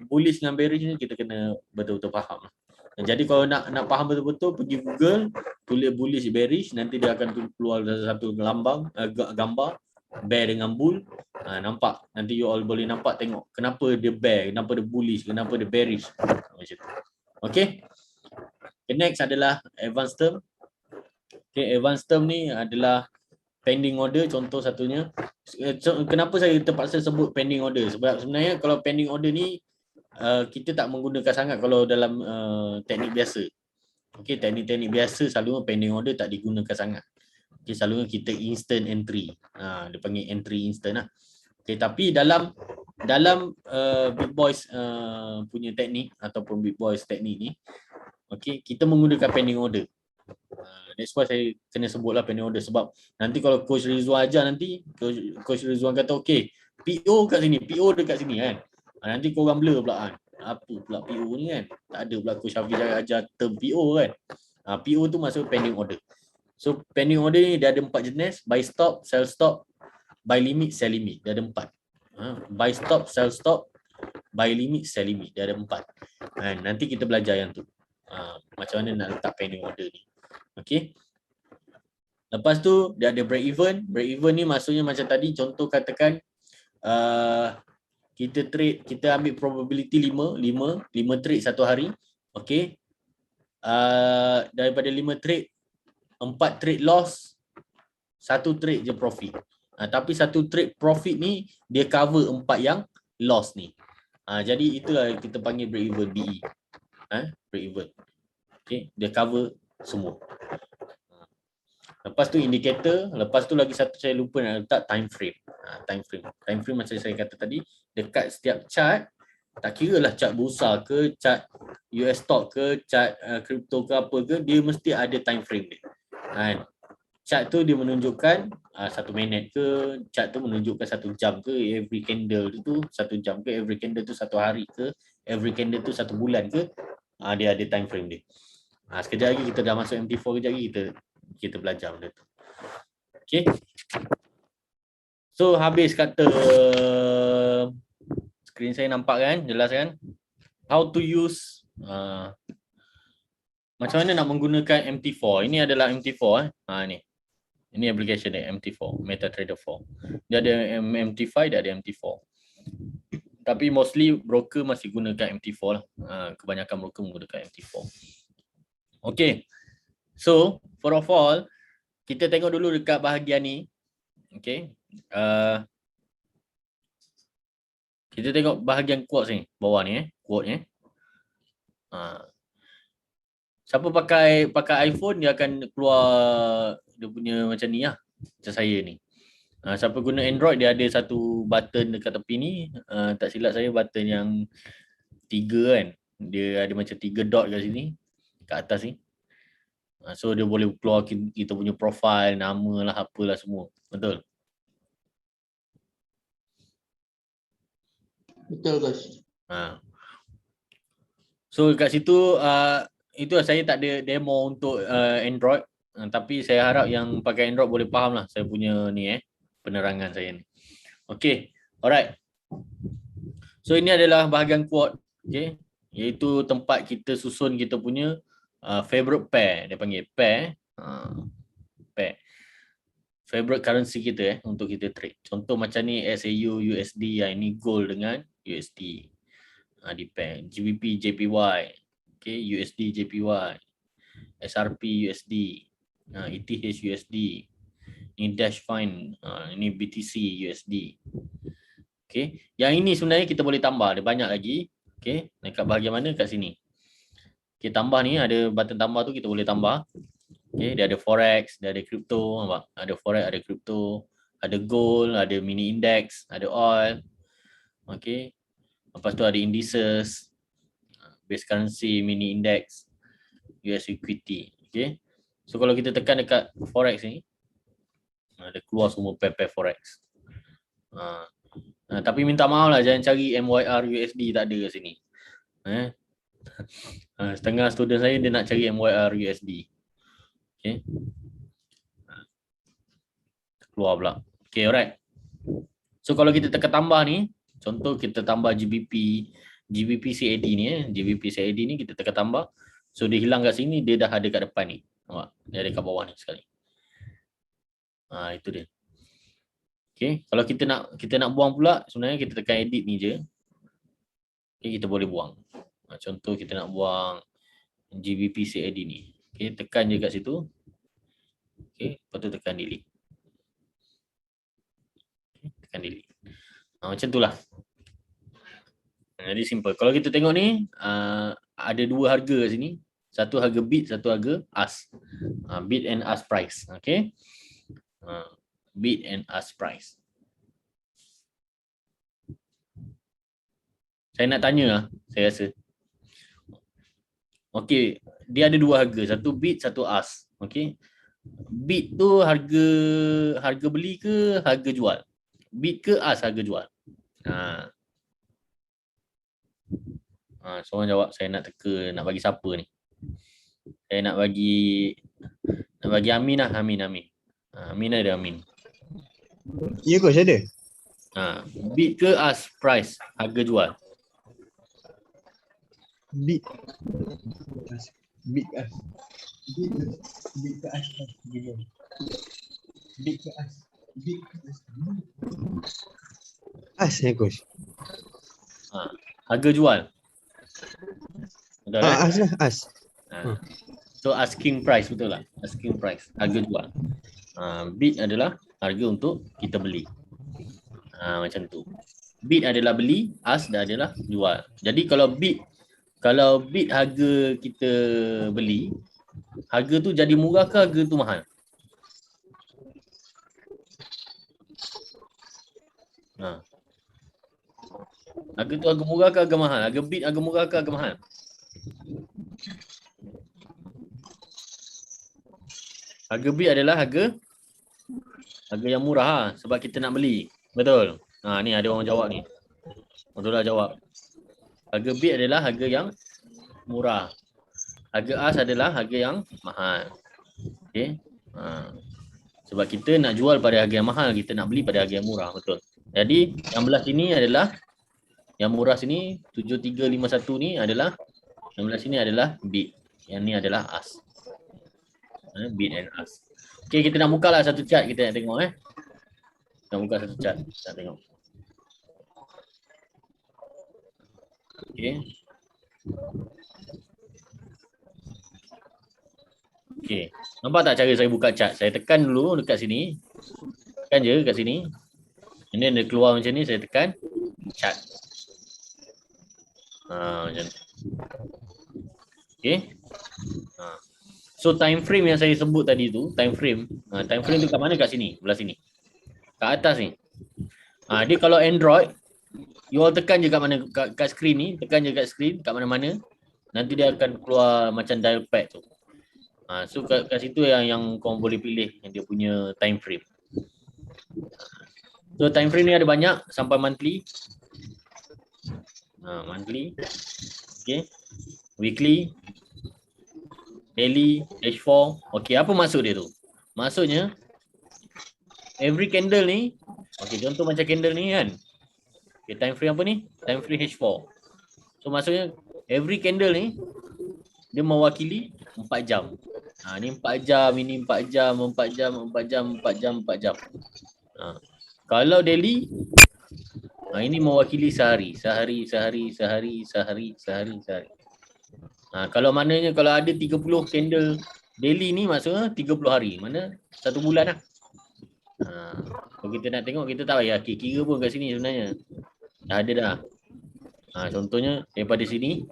bullish dengan bearish ni kita kena betul-betul faham. Jadi kalau nak faham betul-betul, pergi Google, tulis bullish bearish, nanti dia akan keluar satu gambar bear dengan bull. Nampak, nanti you all boleh nampak, tengok kenapa dia bear, kenapa dia bullish, kenapa dia bearish. Macam tu. Okay. Next adalah advanced term. Okay, advanced term ni adalah pending order, contoh satunya. Kenapa saya terpaksa sebut pending order? Sebab sebenarnya kalau pending order ni kita tak menggunakan sangat kalau dalam teknik biasa. Okay, teknik-teknik biasa selalu pending order tak digunakan sangat. Okay, selalunya kita instant entry. Dia panggil entry instant lah. Okay, tapi dalam Big Boys punya teknik ataupun Big Boys teknik ni, okay, kita menggunakan pending order. That's why saya kena sebutlah pending order, sebab nanti kalau Coach Rizwan ajar nanti, Coach Rizwan kata okay, PO kat sini, PO dekat sini kan. Nanti korang blur pula kan. Apa pula PO ni kan? Tak ada pula Coach Hafiz ajar term PO kan. PO tu maksud pending order. So pending order ni dia ada 4 jenis: buy stop, sell stop, buy limit, sell limit. Dia ada 4. Buy stop, sell stop, buy limit, sell limit. Dia ada 4. Nanti kita belajar yang tu. Macam mana nak letak pending order ni. Okay. Lepas tu dia ada break even. Break even ni maksudnya macam tadi, contoh katakan kita ambil probability 5 trade satu hari. Okay. Daripada 5 trade, 4 trade loss, 1 trade je profit. Tapi 1 trade profit ni dia cover 4 yang loss ni. Jadi itulah kita panggil break even, BE. Break even. Okay, dia cover semua. Lepas tu indicator, lepas tu lagi satu saya lupa nak letak time frame. Time frame macam saya kata tadi, dekat setiap chart, tak kira lah chart bursa ke, chart US stock ke, chart crypto ke apa ke, dia mesti ada time frame dia. Chart tu dia menunjukkan 1 minit ke, chart tu menunjukkan 1 jam ke, every candle tu 1 jam ke, every candle tu 1 hari ke, every candle tu 1 bulan ke, dia ada time frame dia. Sekejap lagi kita dah masuk MT4, kejap lagi kita belajar benda tu. Okay. So habis kata, skrin saya nampak kan, jelas kan? How to use, macam mana nak menggunakan MT4. Ini adalah MT4 ni. Ini application dia, MT4, MetaTrader 4. Dia ada MT5, dia ada MT4. Tapi mostly broker masih gunakan MT4 lah. Kebanyakan broker menggunakan MT4. Okay. So, for of all, kita tengok dulu dekat bahagian ni. Okay. Kita tengok bahagian quotes ni, bawah ni quote ni. Siapa pakai iPhone, dia akan keluar dia punya macam ni lah, macam saya ni. Siapa guna Android, dia ada satu button dekat tepi ni, tak silap saya button yang 3 kan. Dia ada macam 3 dot kat sini, kat atas ni. So dia boleh keluar kita punya profile, nama lah, apalah semua. Betul? Betul guys. So kat situ itu saya tak ada demo untuk Android, tapi saya harap yang pakai Android boleh faham lah saya punya ni penerangan saya ni. Okay, alright. So ini adalah bahagian quote, okay, iaitu tempat kita susun kita punya favorite pair, dia panggil pair, pair favorite currency kita untuk kita trade. Contoh macam ni SAU USD, ini gold dengan USD. Di pair GBP JPY, okay, USD JPY, SRP USD, ETH USD, ini Dash Fine, ini BTC USD. Okay, yang ini sebenarnya kita boleh tambah, ada banyak lagi. Okay, dekat bahagian mana? Kat sini. Okay, tambah ni ada button tambah tu, kita boleh tambah. Okay, dia ada forex, dia ada crypto, nampak? Ada forex, ada crypto, ada gold, ada mini index, ada oil. Okay. Lepas tu ada indices, base currency, mini index, US equity. Okay. So kalau kita tekan dekat forex ni, ada keluar semua pair-pair forex. Tapi minta maaf lah, jangan cari MYR USD, tak ada kat sini. Setengah student saya dia nak cari MYR USD. Okay. Keluar pula. Okay, alright. So kalau kita tekan tambah ni, contoh kita tambah GBP CAD ni, GBP CAD ni kita tekan tambah. So dia hilang kat sini, dia dah ada kat depan ni. Nampak? Dia ada kat bawah ni sekali. Itu dia. Okay, kalau kita nak buang pula, sebenarnya kita tekan edit ni je. Okay, kita boleh buang. Contoh kita nak buang GBP CAD ni. Okay, tekan je kat situ. Okay, lepas tu tekan delete. Okay, tekan delete. Macam tu lah. Jadi simple. Kalau kita tengok ni, ada 2 harga kat sini. Satu harga bid, satu harga ask. Bid and ask price. Okay. Bid and ask price. Saya nak tanya lah, saya rasa. Okey, dia ada dua harga, satu bid, satu ask. Okey. Bid tu harga beli ke harga jual? Bid ke ask harga jual? Seorang jawab, saya nak teka, nak bagi siapa ni? Saya nak bagi Amin lah, Amin. Amin ada Amin. Ya coach ada. Bid ke ask price harga jual? Bid. Bid ke as. Bid ke as. Bid ke as. Bid ke as. As ya coach. Harga jual. Betul kan? As lah, as. So asking price, betul lah? Asking price, harga jual. Bid adalah harga untuk kita beli. Macam tu. Bid adalah beli, ask adalah jual. Jadi kalau bid harga kita beli, harga tu jadi murah ke harga tu mahal? Harga tu harga murah ke harga mahal? Harga bid harga murah ke harga mahal? Harga bid adalah harga yang murah sebab kita nak beli. Betul? Ni ada orang jawab ni. Betul lah jawab. Harga bid adalah harga yang murah. Harga ask adalah harga yang mahal. Okey. Sebab kita nak jual pada harga yang mahal, kita nak beli pada harga yang murah, betul. Jadi yang belah sini adalah yang murah sini 7351 ni adalah, yang belah sini adalah bid. Yang ni adalah ask. Bid and ask. Okey, kita nak buka lah satu chart, kita nak tengok Nak buka satu chart, kita nak tengok. Okey. Okey. Nampak tak cara saya buka chart? Saya tekan dulu dekat sini. Tekan je kat sini. Ini dia keluar macam ni, saya tekan chart. Macam tu. Okey. So time frame yang saya sebut tadi tu, time frame tu kat mana? Kat sini, belah sini. Kat atas ni. Dia kalau Android, you all tekan je kat mana, kat screen ni, tekan je kat screen, kat mana-mana. Nanti dia akan keluar macam dial pad tu. So kat situ yang korang boleh pilih yang dia punya time frame. So time frame ni ada banyak sampai monthly. Monthly. Okay. Weekly. Daily. H4. Okay, apa maksud dia tu? Maksudnya every candle ni, okay, contoh macam candle ni kan. Okay, time frame apa ni? Time frame H4. So maksudnya every candle ni dia mewakili 4 jam. Ni 4 jam, ini 4 jam, 4 jam, 4 jam, 4 jam, 4 jam. Kalau daily, ini mewakili sehari. Kalau maknanya kalau ada 30 candle daily ni maksudnya 30 hari. Mana? 1 bulan lah. Kalau kita nak tengok, kita tak payah kira pun kat sini sebenarnya. Dah ada dah. Contohnya daripada sini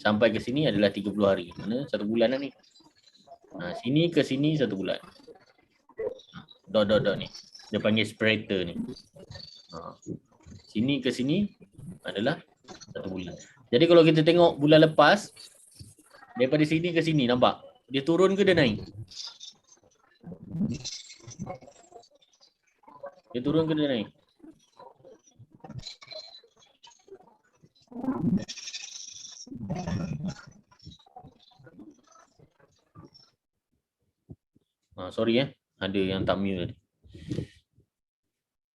sampai ke sini adalah 30 hari. Mana? 1 bulan lah ni. Sini ke sini 1 bulan. Dot ni. Dia panggil separator ni. Sini ke sini adalah 1 bulan. Jadi kalau kita tengok bulan lepas, daripada sini ke sini, nampak? Dia turun ke dia naik? Dia turun ke dia naik? Sorry ada yang tak mute.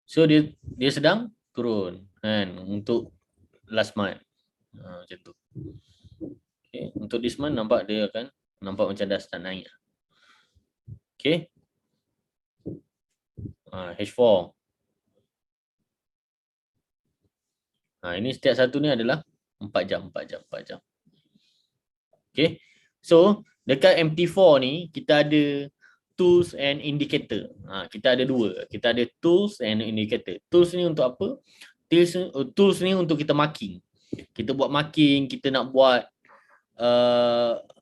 So dia sedang turun kan untuk last month. Macam tu. Okay. Untuk this month nampak dia akan nampak macam dah start naik. Okay. H4. Ini setiap satu ni adalah 4 jam. Okay. So dekat MT4 ni kita ada tools and indicator. Kita ada dua. Kita ada tools and indicator. Tools ni untuk apa? Tools ni untuk kita marking. Kita buat marking, kita nak buat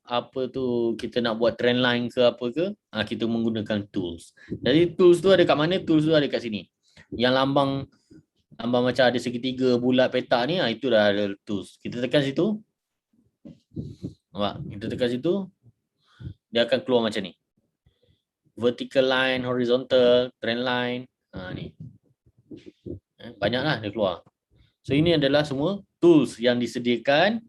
apa tu kita nak buat trend line ke apa ke, kita menggunakan tools. Jadi tools tu ada kat mana? Tools tu ada kat sini. Yang lambang macam ada segitiga, bulat, petak ni, itu dah ada tools. Kita tekan situ. Nampak? Kita tekan situ, dia akan keluar macam ni. Vertical line, horizontal, trend line, ni. Banyaklah dia keluar. So ini adalah semua tools yang disediakan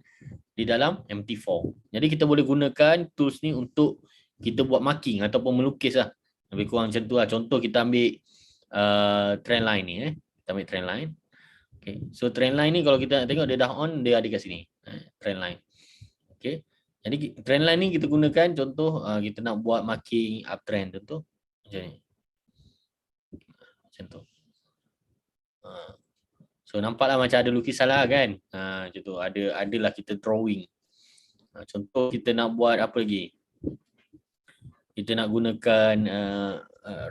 di dalam MT4. Jadi kita boleh gunakan tools ni untuk kita buat marking ataupun melukis lah. Lebih kurang macam tu lah. Contoh kita ambil trend line ni. Kita ambil trend line. Okay. So trend line ni kalau kita nak tengok dia dah on, dia ada kat sini. Trend line. Okay. Jadi trend line ni kita gunakan contoh kita nak buat marking uptrend contoh. Macam ni. Macam tu. So nampaklah macam ada lukisan lah kan. Macam tu. Adalah kita drawing. Contoh kita nak buat apa lagi? Kita nak gunakan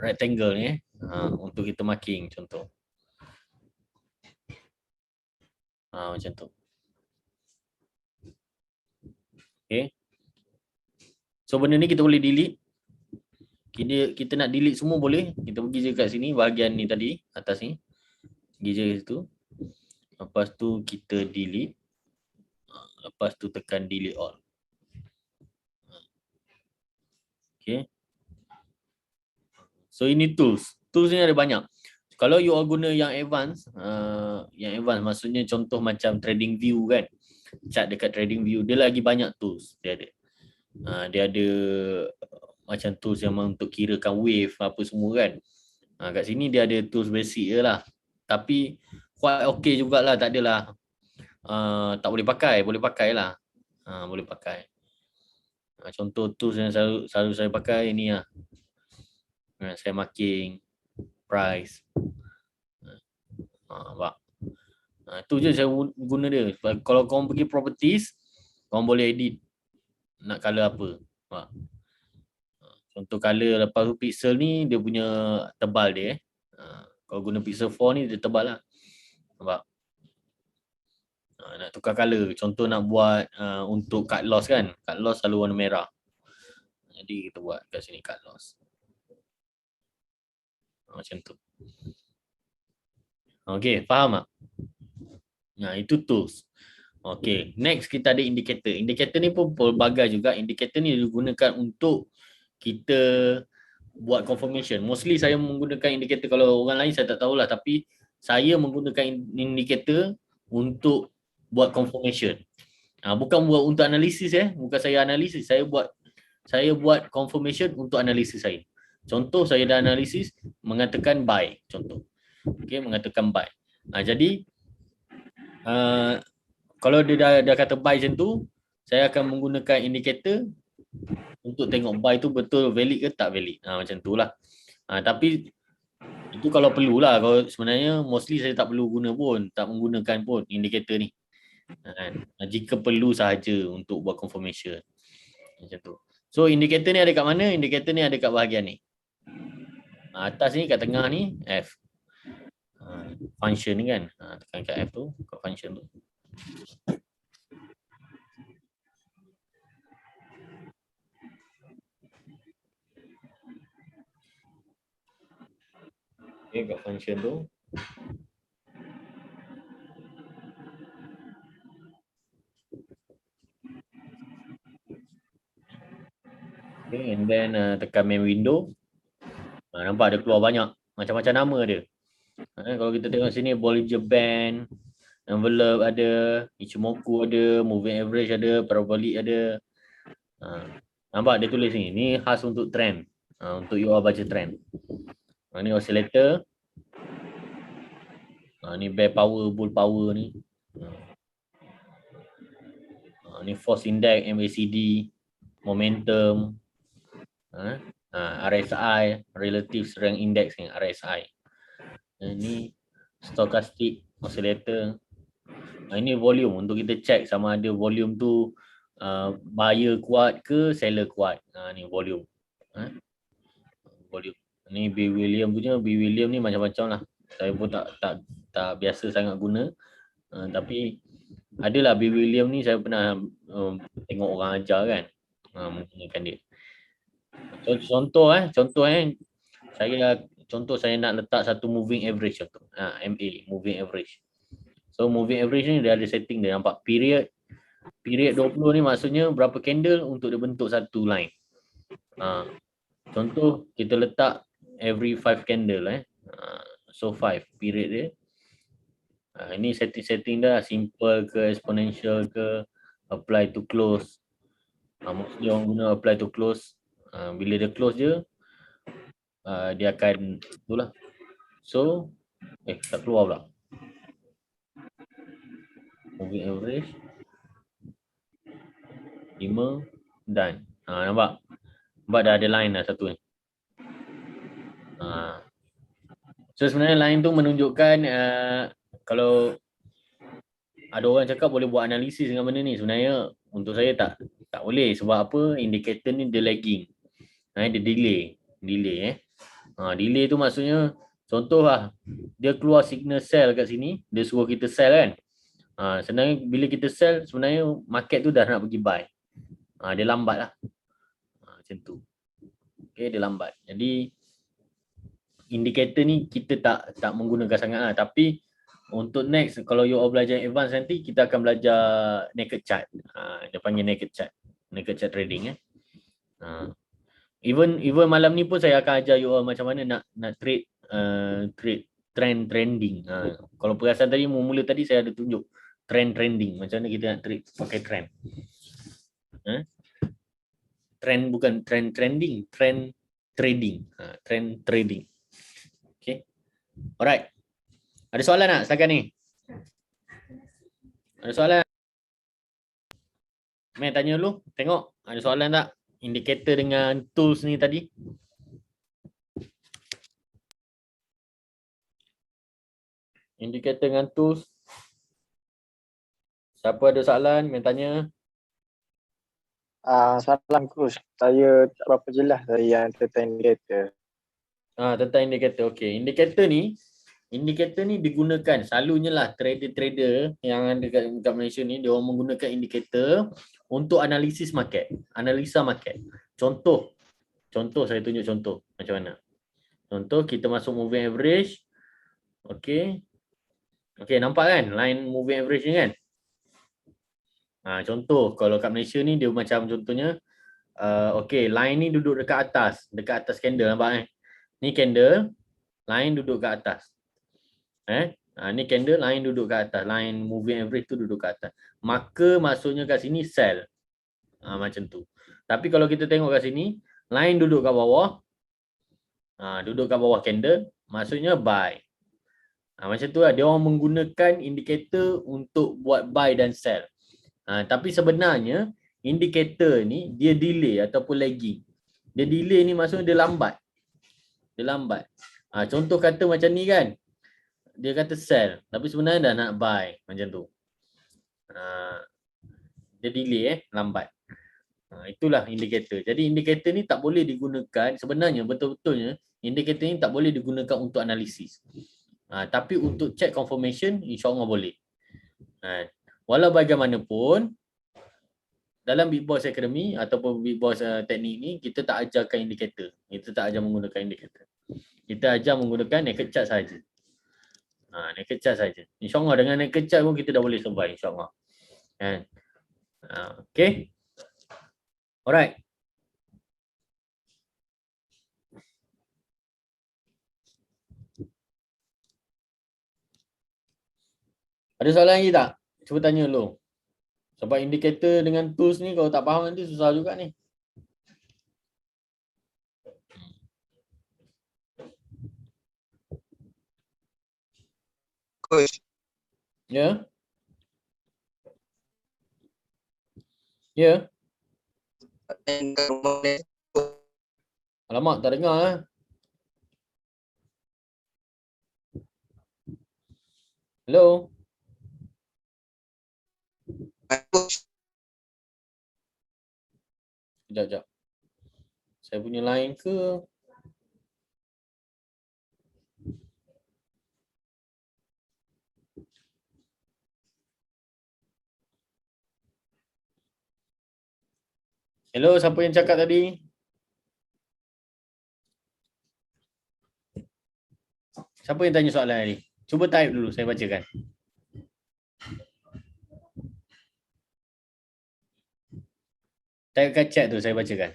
rectangle ni untuk kita marking contoh. Macam tu. Okay. So benda ni kita boleh delete. Kita nak delete semua boleh. Kita pergi je kat sini bahagian ni tadi atas ni. Pergi je situ. Lepas tu kita delete. Lepas tu tekan delete all. Okay. So ini tools. Tools ni ada banyak. Kalau you all guna yang advance maksudnya contoh macam trading view kan. Chart dekat trading view, dia lagi banyak tools dia ada. Dia ada macam tools yang untuk kirakan wave apa semua kan. Kat sini dia ada tools basic je lah. Tapi quite okay jugalah, tak adalah tak boleh pakai, boleh pakai lah. Boleh pakai. Contoh tools yang selalu saya pakai ni lah. Saya marking price. Nampak? Itu je saya guna dia. Kalau korang pergi properties, korang boleh edit nak color apa. Nampak? Contoh color lepas tu pixel ni dia punya tebal dia. Kalau guna pixel 4 ni dia tebal lah. Nampak? Nak tukar color. Contoh nak buat untuk cut loss kan. Cut loss selalu warna merah. Jadi kita buat kat sini cut loss. Macam tu. Okay, faham tak? Itu tools. Okay, next kita ada indicator. Indicator ni pun pelbagai juga. Indicator ni digunakan untuk kita buat confirmation. Mostly saya menggunakan indicator, kalau orang lain saya tak tahulah, tapi saya menggunakan indicator untuk buat confirmation. Bukan buat untuk analisis bukan saya analisis, saya buat confirmation untuk analisis saya. Contoh saya dah analisis mengatakan buy, contoh. Okey, mengatakan buy. Jadi kalau dia dah kata buy macam tu, saya akan menggunakan indikator untuk tengok buy tu betul valid ke tak valid. Macam tu lah. Tapi itu kalau perlulah. Kalau sebenarnya mostly saya tak perlu guna pun, tak menggunakan pun indikator ni. Jika perlu sahaja untuk buat confirmation. Macam tu. So indikator ni ada kat mana? Indikator ni ada kat bahagian ni. Atas ni kat tengah ni F. Function ni kan. Tekan kat F tu, kat function tu. Okay, kat function tu. Okay, and then tekan main window. Nampak ada keluar banyak. Macam-macam nama dia. Kalau kita tengok sini, Bollinger Band, Envelope ada, Ichimoku ada, Moving Average ada, Parabolic ada. Nampak dia tulis ni. Ni khas untuk trend. Untuk you all baca trend. Ni oscillator. Ni bear power, bull power ni. Ni force index, MACD, momentum. RSI, relative strength index ni, RSI. Ini stochastic oscillator. Ini volume untuk kita check sama ada volume tu buyer kuat ke seller kuat. Ni volume. Volume. Ni B William punya. B William ni macam-macam lah. Saya pun tak biasa sangat guna. Tapi adalah B William ni saya pernah tengok orang ajar kan. menggunakan dia. Contoh saya nak letak satu moving average contoh. MA, moving average. So moving average ni dia ada setting dia, nampak period 20 ni maksudnya berapa candle untuk dia bentuk satu line. Contoh kita letak every 5 candle so 5 period dia. Ini setting dah, simple ke exponential ke, apply to close. Mostly orang guna apply to close. Bila dia close je, dia akan itulah. So tak keluar pula. Moving average 5 dan nampak dah ada line dah satu ni. So sebenarnya line tu menunjukkan kalau ada orang cakap boleh buat analisis dengan benda ni, sebenarnya untuk saya tak boleh. Sebab apa? Indikator ni dia lagging. Dia delay. Delay tu maksudnya contoh lah, dia keluar signal sell kat sini, dia suruh kita sell kan. Sebenarnya bila kita sell, sebenarnya market tu dah nak pergi buy. Dia lambat lah. Macam tu. Okay, dia lambat. Jadi indikator ni kita tak menggunakan sangat lah. Tapi untuk next, kalau you all belajar advance nanti, kita akan belajar naked chart. Dia panggil naked chart. Naked chart trading. Even malam ni pun saya akan ajar you all macam mana nak trade trending. Kalau perasan tadi, mula tadi saya ada tunjuk trending. Macam mana kita nak trade pakai trend. Trend bukan trending, trend trading. Trend trading. Okay. Alright. Ada soalan tak setakat ni? Ada soalan? Mai tanya dulu. Tengok ada soalan tak? Indikator dengan tools ni tadi. Indikator dengan tools. Siapa ada soalan? Mai tanya. Salam Kus. Saya tak berapa jelas dari yang tentang indikator. Tentang indikator. Okey, indikator ni digunakan selalunya lah trader-trader yang ada kat Malaysia ni, dia orang menggunakan indikator untuk analisis market, analisa market. Contoh saya tunjuk contoh macam mana. Contoh kita masuk moving average. Okey, nampak kan line moving average ni kan? Contoh kalau kat Malaysia ni dia macam contohnya line ni duduk dekat atas candle, nampak ni candle, line duduk kat atas. Ni candle, line duduk kat atas, line moving average tu duduk kat atas. Maka maksudnya kat sini sell. Macam tu. Tapi kalau kita tengok kat sini, line duduk kat bawah. Duduk kat bawah candle, maksudnya buy. Macam tu lah, dia orang menggunakan indikator untuk buat buy dan sell. Tapi sebenarnya indikator ni dia delay ataupun lagging. Dia delay ni maksudnya dia lambat. Contoh kata macam ni kan. Dia kata sell tapi sebenarnya dah nak buy macam tu. Dia delay lambat. Itulah indikator. Jadi indikator ni tak boleh digunakan, sebenarnya betul-betulnya indikator ni tak boleh digunakan untuk analisis. Tapi untuk check confirmation insya-Allah boleh. Walau bagaimanapun dalam Big Boss Academy ataupun Big Boss teknik ni kita tak ajarkan indikator. Kita tak ajar menggunakan indikator. Kita ajar menggunakan naked chart saja. Naked chart saja. InsyaAllah dengan naked chart pun kita dah boleh survive insyaAllah. Okay. Alright. Ada soalan lagi tak? Cuba tanya dulu. Sebab indikator dengan tools ni kalau tak faham nanti susah juga ni. Coach. Ya. Ya. Alamak, tak dengar Hello. Sekejap. Saya punya line ke? Hello, siapa yang cakap tadi? Siapa yang tanya soalan tadi? Cuba type dulu, saya bacakan. Type kat chat tu, saya bacakan.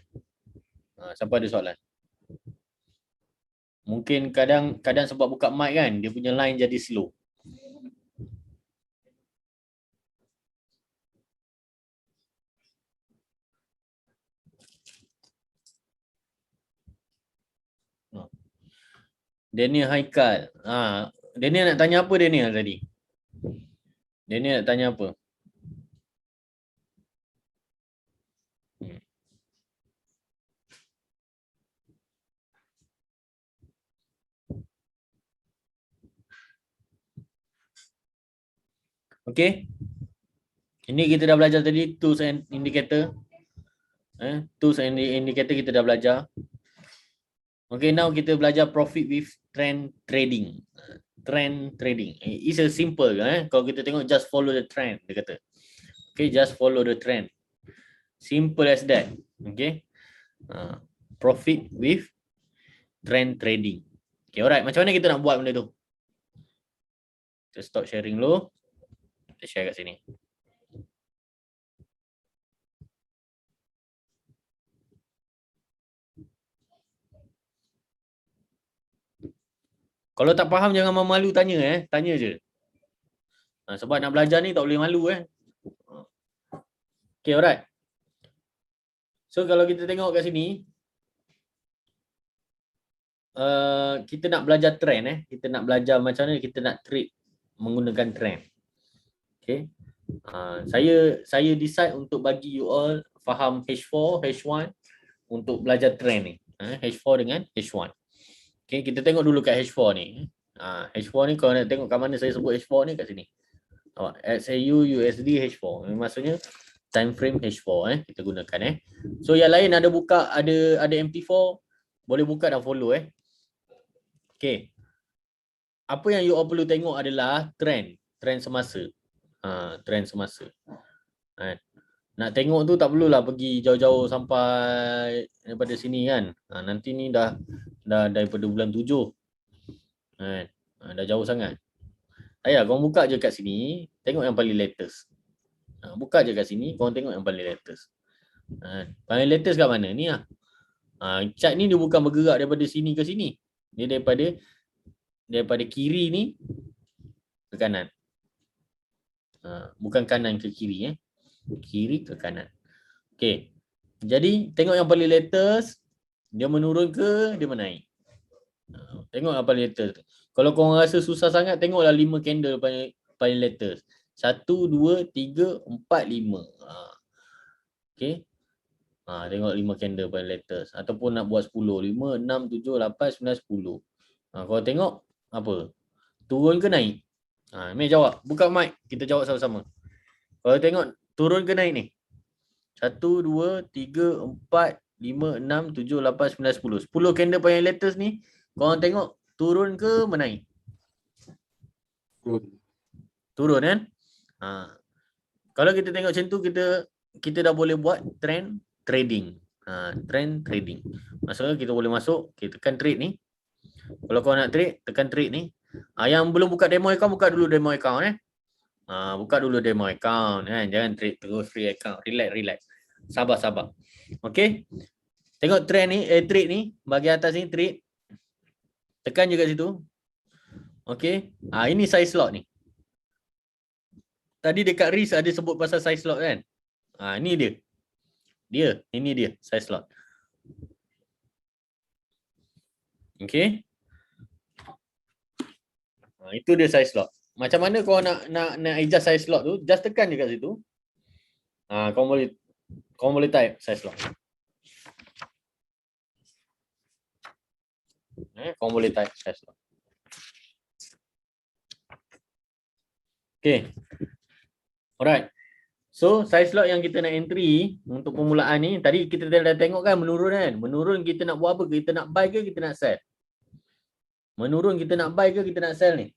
Siapa ada soalan? Mungkin kadang sebab buka mic kan, dia punya line jadi slow. Daniel Haikal. Daniel nak tanya apa Daniel tadi? Daniel nak tanya apa? Okay. Ini kita dah belajar tadi tools and indicator. Tools and indicator kita dah belajar. Okay, now kita belajar profit with trend trading. Trend trading. It's a simple Kalau kita tengok just follow the trend dia kata. Okay, just follow the trend. Simple as that. Okay. Profit with trend trading. Okay, alright. Macam mana kita nak buat benda tu? Kita stop sharing dulu. Kita share kat sini. Kalau tak faham jangan malu tanya tanya je. Sebab nak belajar ni tak boleh malu Okay, alright. So kalau kita tengok kat sini kita nak belajar trend kita nak belajar macam mana kita nak trade menggunakan trend. Okay. Saya decide untuk bagi you all faham H4, H1 untuk belajar trend ni. H4 dengan H1. Okay, kita tengok dulu kat H4 ni. H4 ni kalau nak tengok kat mana saya sebut H4 ni kat sini. XAU, USD, H4. Maksudnya time frame H4 kita gunakan So yang lain ada buka ada MT4 boleh buka dan follow Okay. Apa yang you all perlu tengok adalah trend semasa. Trend semasa. Nak tengok tu tak perlulah pergi jauh-jauh sampai daripada sini kan. Nanti ni dah daripada bulan 7. Dah jauh sangat. Kau buka je kat sini, tengok yang paling latest. Buka je kat sini, kau tengok yang paling latest. Paling latest kat mana ni chart ni dia bukan bergerak daripada sini ke sini. Dia daripada kiri ni ke kanan. Bukan kanan ke kiri kiri ke kanan. Okey. Jadi tengok yang paling latest, dia menurun ke dia menaik. Tengok yang paling latest. Kalau kau rasa susah sangat, tengoklah 5 candle paling latest. 1 2 3 4 5. Okey. Tengok 5 candle paling latest ataupun nak buat 10, 5 6 7 8 9 10. Kau tengok apa? Turun ke naik? Mai jawab. Buka mic, kita jawab sama-sama. Kalau tengok turun ke naik ni? 1 2 3 4 5 6 7 8 9 10. 10 candle paling latest ni, kau tengok turun ke menaik? Turun kan? Kalau kita tengok macam tu, kita dah boleh buat trend trading. Trend trading. Maksudnya kita boleh masuk, kita tekan trade ni. Kalau kau nak trade, tekan trade ni. Yang belum buka demo account, buka dulu demo account buka dulu demo account Jangan trade terus free account. Relax. Sabar. Okey. Tengok trend ni, trade ni, bahagian atas ni trade. Tekan je kat situ. Okey. Ini size slot ni. Tadi dekat risk ada sebut pasal size slot kan? Ini dia. Ini dia size slot. Okey. Itu dia size slot. Macam mana kau nak adjust size slot tu? Just tekan je kat situ. Kau boleh type size slot. Kau boleh type size slot. Okay. Alright. So size slot yang kita nak entry untuk permulaan ni, tadi kita dah tengok kan menurun kan? Menurun kita nak buat apa? Kita nak buy ke kita nak sell? Menurun kita nak buy ke kita nak sell ni?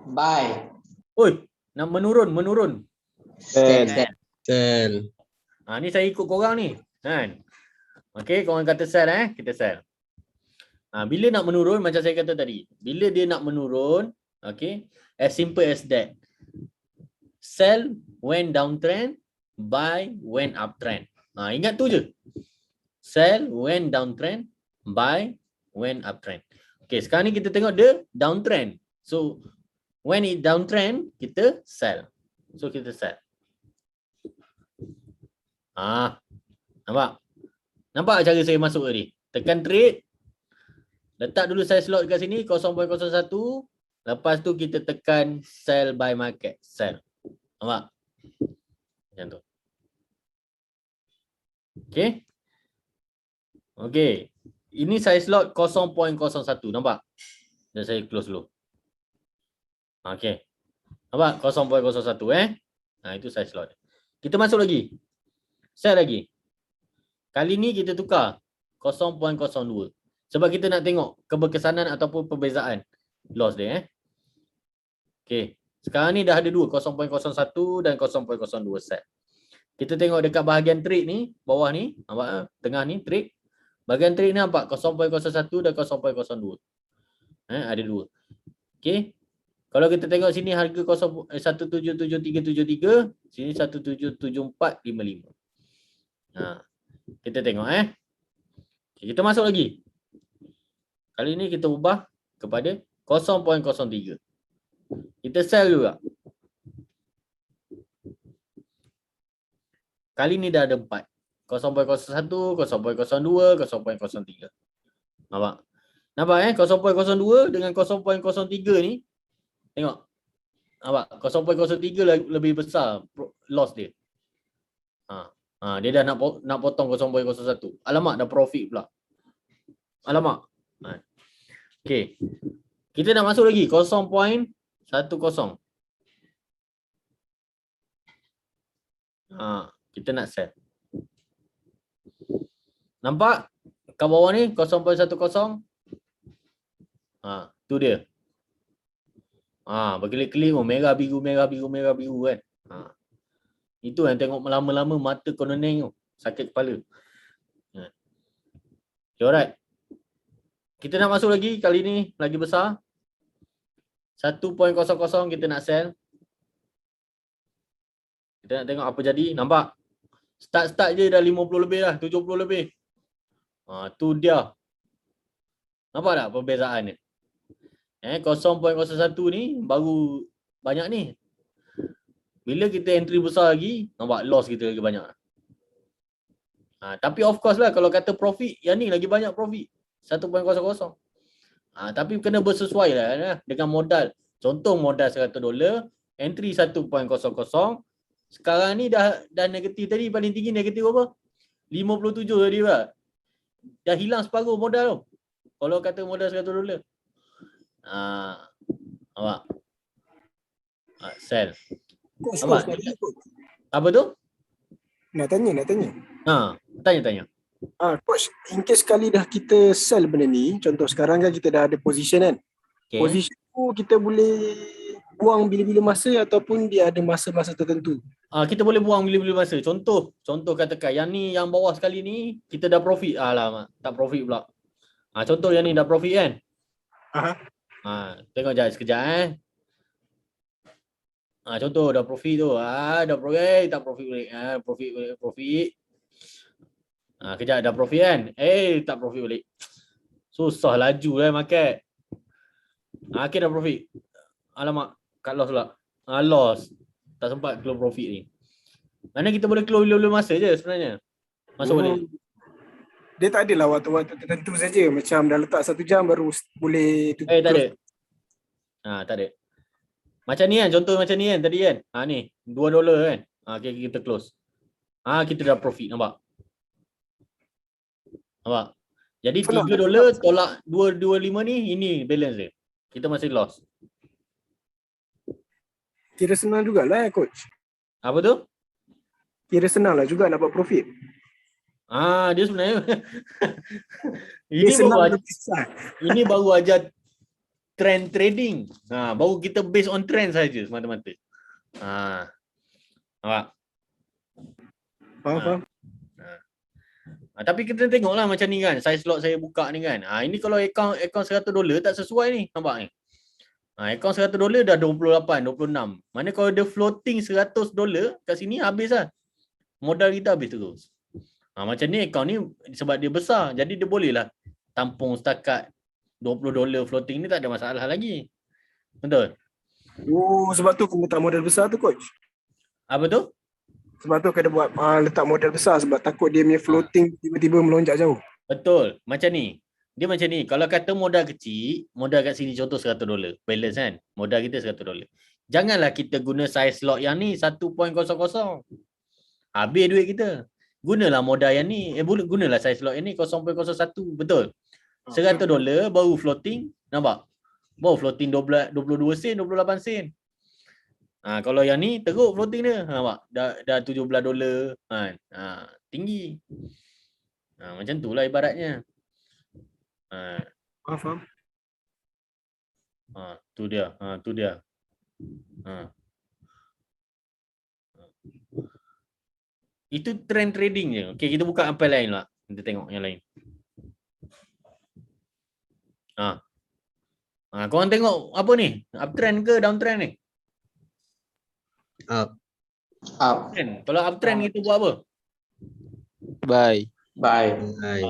Buy. Oi, nak menurun. Sell. Ni saya ikut korang ni. Kan? Okey, korang kata sell kita sell. Bila nak menurun macam saya kata tadi. Bila dia nak menurun, okey, as simple as that. Sell when downtrend, buy when uptrend. Ingat tu je. Sell when downtrend, buy when uptrend. Okey, sekarang ni kita tengok dia downtrend. So when it downtrend, kita sell. So kita sell. Nampak? Nampak cara saya masuk tadi? Tekan trade. Letak dulu saya slot dekat sini 0.01. Lepas tu kita tekan sell by market. Sell. Nampak? Macam tu. Okey. Okey. Ini saya slot 0.01. Nampak? Dan saya close dulu. Okey. Nampak? 0.01 itu saya slot. Kita masuk lagi. Sell lagi. Kali ni kita tukar 0.02. Sebab kita nak tengok keberkesanan ataupun perbezaan loss dia. Okey. Sekarang ni dah ada dua, 0.01 dan 0.02 set. Kita tengok dekat bahagian trade ni, bawah ni, nampak tengah ni trade. Bahagian trade ni nampak 0.01 dan 0.02. Ada dua. Okey. Kalau kita tengok sini harga 177373, sini 177455. Kita tengok okay, kita masuk lagi. Kali ni kita ubah kepada 0.03. Kita sell juga. Kali ni dah ada 4. 0.01, 0.02, 0.03. Nampak? Nampak 0.02 dengan 0.03 ni. Tengok. Nampak? 0.03 lebih besar loss dia. Dia dah nak potong 0.01. Alamak, dah profit pula. Alamak. Okey. Kita nak masuk lagi 0.10. Kita nak sell. Nampak? Kat bawah ni 0.10. Tu dia. Berkelip-kelip merah biru kan. Itu yang tengok lama-lama mata konening tu. Sakit kepala. Okay, alright. Kita nak masuk lagi. Kali ni lagi besar. 1.00 kita nak sell. Kita nak tengok apa jadi. Nampak? Start je dah 50 lebih dah. 70 lebih. Tu dia. Nampak tak perbezaan ni? 0.01 ni baru banyak ni. Bila kita entry besar lagi, nampak loss kita lagi banyak. Tapi of course lah kalau kata profit, yang ni lagi banyak profit. 1.00. Tapi kena bersesuai lah dengan modal. Contoh modal $100, entry 1.00. Sekarang ni dah negatif tadi, paling tinggi negatif apa? 57 tadi lah. Dah hilang separuh modal tu. Kalau kata modal $100. Nampak? Sell. Coach, apa tu? Nak tanya. Tanya. Coach, in case sekali dah kita sell benda ni, contoh sekarang kan kita dah ada position kan. Okay. Position tu kita boleh buang bila-bila masa ataupun dia ada masa-masa tertentu? Kita boleh buang bila-bila masa. Contoh katakan yang ni, yang bawah sekali ni kita dah profit. Alamak, tak profit pula. Contoh yang ni dah profit kan. Tengok sekejap contoh dah profit tu. Dah profit, tak profit balik. Profit. Kejap dah profit kan. Tak profit balik. Susah laju market. Okay, dah profit. Alamak, cut loss pula. Loss. Tak sempat close profit ni. Mana kita boleh close bila-bila masa je sebenarnya. Masuk balik. Dia tak adalah waktu-waktu tertentu saja. Macam dah letak 1 jam baru boleh tak ada. Tak ada. Macam ni kan, contoh macam ni kan tadi kan. Ni $2 kan. Okay, kita close. Kita dah profit, nampak? Jadi $3 tolak 225 ni, ini balance dia. Kita masih loss. Kira senang jugalah coach. Apa tu? Kira senang lah juga dapat profit. Dia sebenarnya ini baru ajar trend trading. Baru kita based on trend saja semata-mata. Nampak? Faham. Tapi kita tengoklah macam ni kan, size lot saya buka ni kan. Ini kalau akaun $100 tak sesuai ni, nampak ni. Akaun $100 dah 28, 26. Mana kalau dia floating $100 kat sini habis lah. Modal kita habis terus. Macam ni akaun ni sebab dia besar, jadi dia boleh lah tampung setakat $20 floating ni, tak ada masalah lagi. Betul? Sebab tu kena letak modal besar tu coach. Apa tu? Sebab tu kena buat letak modal besar sebab takut dia punya floating tiba-tiba melonjak jauh. Betul. Macam ni. Dia macam ni. Kalau kata modal kecil, modal kat sini contoh $100. Balance kan? Modal kita $100. Janganlah kita guna size lot yang ni 1.00. Habis duit kita. Gunalah modal yang ni. Gunalah size lot yang ni 0.01. Betul? $100 baru floating. Nampak? Baru floating 22 sen, 28 sen. Kalau yang ni teruk floating dia. Nampak? Dah $17 kan. Tinggi. Macam tu lah ibaratnya. Faham. Tu dia. Tu dia. Itu trend trading je. Okey, kita buka apa lain lah. Kita tengok yang lain. Korang tengok apa ni? Uptrend ke downtrend ni? Up. Uptrend. Kalau uptrend kita buat apa? Bye. Hai.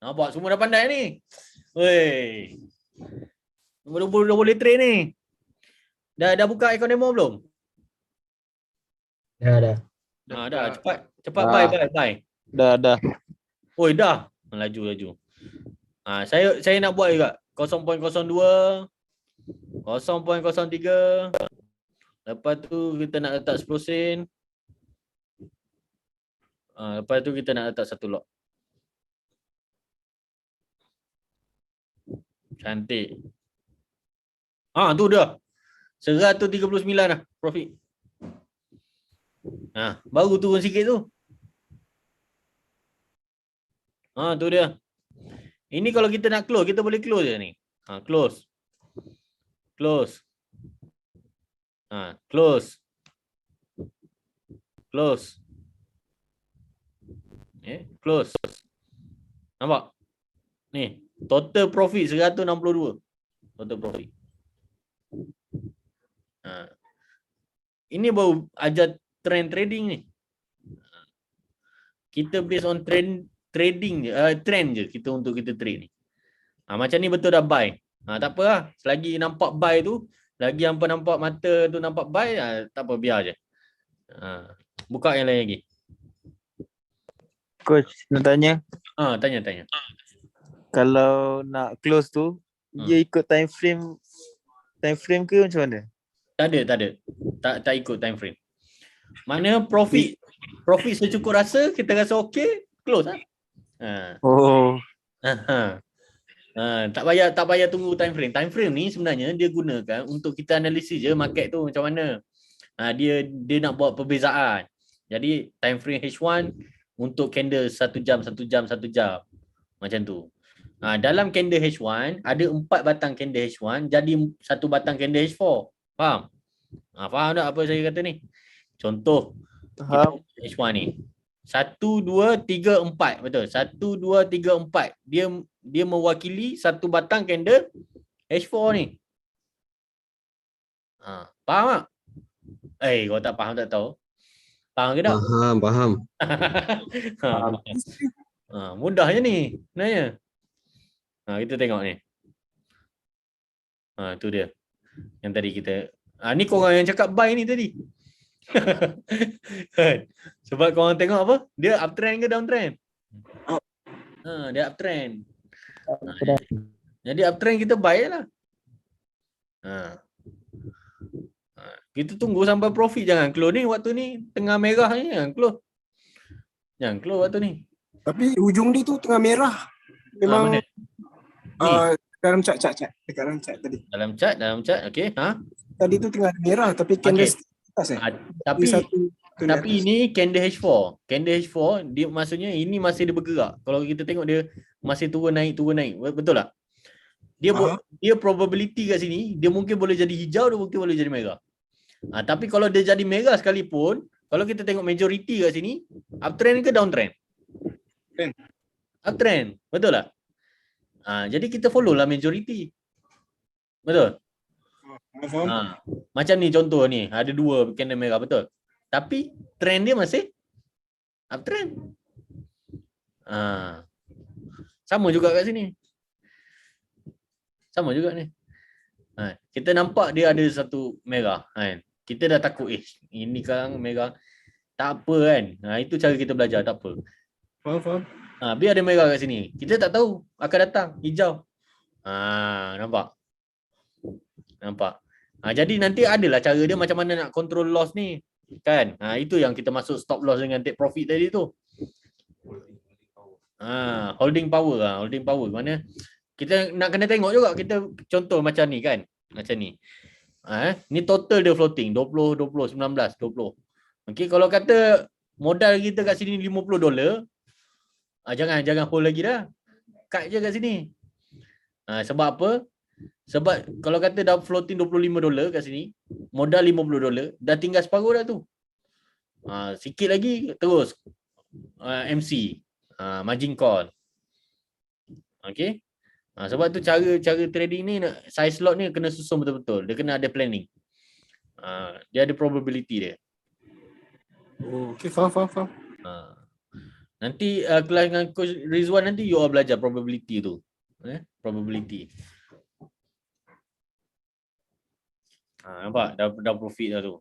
Nampak semua dah pandai ni. Wey. Dah boleh trade ni. Dah buka akaun demo belum? Dah. Dah. Cepat buy. Dah. Oi, dah. Laju. Saya nak buat juga. 0.02, 0.03. Lepas tu kita nak letak 10 sen. Lepas tu kita nak letak satu lot. Cantik. Tu dah. 139 dah profit. Baru turun sikit tu. Tu dia. Ini kalau kita nak close, kita boleh close je ni. Close. Close. Close. Close. Nampak? Ni, total profit 162. Total profit. Ini baru ajar trend trading ni. Kita based on trend trading je, trend je kita untuk kita trade ni. Macam ni betul dah buy. Tak apa lah. Selagi nampak buy tu, lagi hampa nampak mata tu nampak buy, tak apa, biar je. Buka yang lain lagi. Coach, nak tanya. Tanya. Kalau nak close tu, dia ikut time frame ke macam mana? Tak ada. Tak ikut time frame. Mana profit secukup rasa, kita rasa okey, close lah. Tak payah tunggu time frame. Time frame ni sebenarnya dia gunakan untuk kita analisis je market tu macam mana. Dia nak buat perbezaan. Jadi time frame H1 untuk candle 1 jam. Macam tu. Dalam candle H1 ada 4 batang candle H1 jadi 1 batang candle H4. Faham? Faham tak apa saya kata ni? Contoh H1 ni. 1, 2, 3, 4. Betul. 1, 2, 3, 4. Dia mewakili 1 batang candle H4 ni. Faham tak? Kau tak faham tak tahu. Faham ke tak? Faham. Mudah je ni sebenarnya. Kita tengok ni. Tu dia. Yang tadi kita. Ni korang yang cakap buy ni tadi. Sebab korang tengok apa? Dia uptrend ke downtrend? Dia uptrend. Jadi uptrend kita buy lah. Kita tunggu sampai profit, jangan close ni waktu ni tengah merah ni, jangan close waktu ni. Tapi hujung dia tu tengah merah. Memang dalam cat dekat dalam cat tadi. Dalam cat okey. Tadi tu tengah merah tapi candle atas Tapi ini candle H4. Candle H4 dia maksudnya ini masih dia bergerak. Kalau kita tengok dia masih turun naik. Betul tak? Dia probability kat sini dia mungkin boleh jadi hijau, dia mungkin boleh jadi merah. Tapi kalau dia jadi merah sekalipun, Kalau kita tengok majority kat sini, uptrend ke downtrend? Trend. Uptrend. Betul tak? Jadi kita follow lah majority. Betul? Faham? Macam ni contoh ni, ada 2 candle merah, betul? Tapi trend dia masih uptrend. Sama juga kat sini. Sama juga ni. Kita nampak dia ada satu merah kan. Kita dah takut ini kan merah. Tak apa kan. Itu cara kita belajar, tak apa. Faham. Biar ada merah kat sini. Kita tak tahu akan datang hijau. Nampak? Jadi nanti adalah cara dia macam mana nak control loss ni. Kan? Itu yang kita masuk stop loss dengan take profit tadi tu. Holding power. Holding power. Mana kita nak kena tengok juga. Kita contoh macam ni kan. Macam ni. Ni total dia floating. 20, 20, 19, 20. Okay, kalau kata modal kita kat sini $50, jangan hold lagi dah. Cut je kat sini. Sebab apa? Sebab kalau kata dah floating $25 kat sini, modal $50, dah tinggal separuh dah tu. Sikit lagi terus MC, margin call. Okay? Sebab tu cara trading ni, size lot ni kena susun betul-betul. Dia kena ada planning. Dia ada probability dia. Okay, faham. Nanti kelas dengan Coach Rizwan nanti you all belajar probability tu. Probability. Nampak? Dah profit dah tu.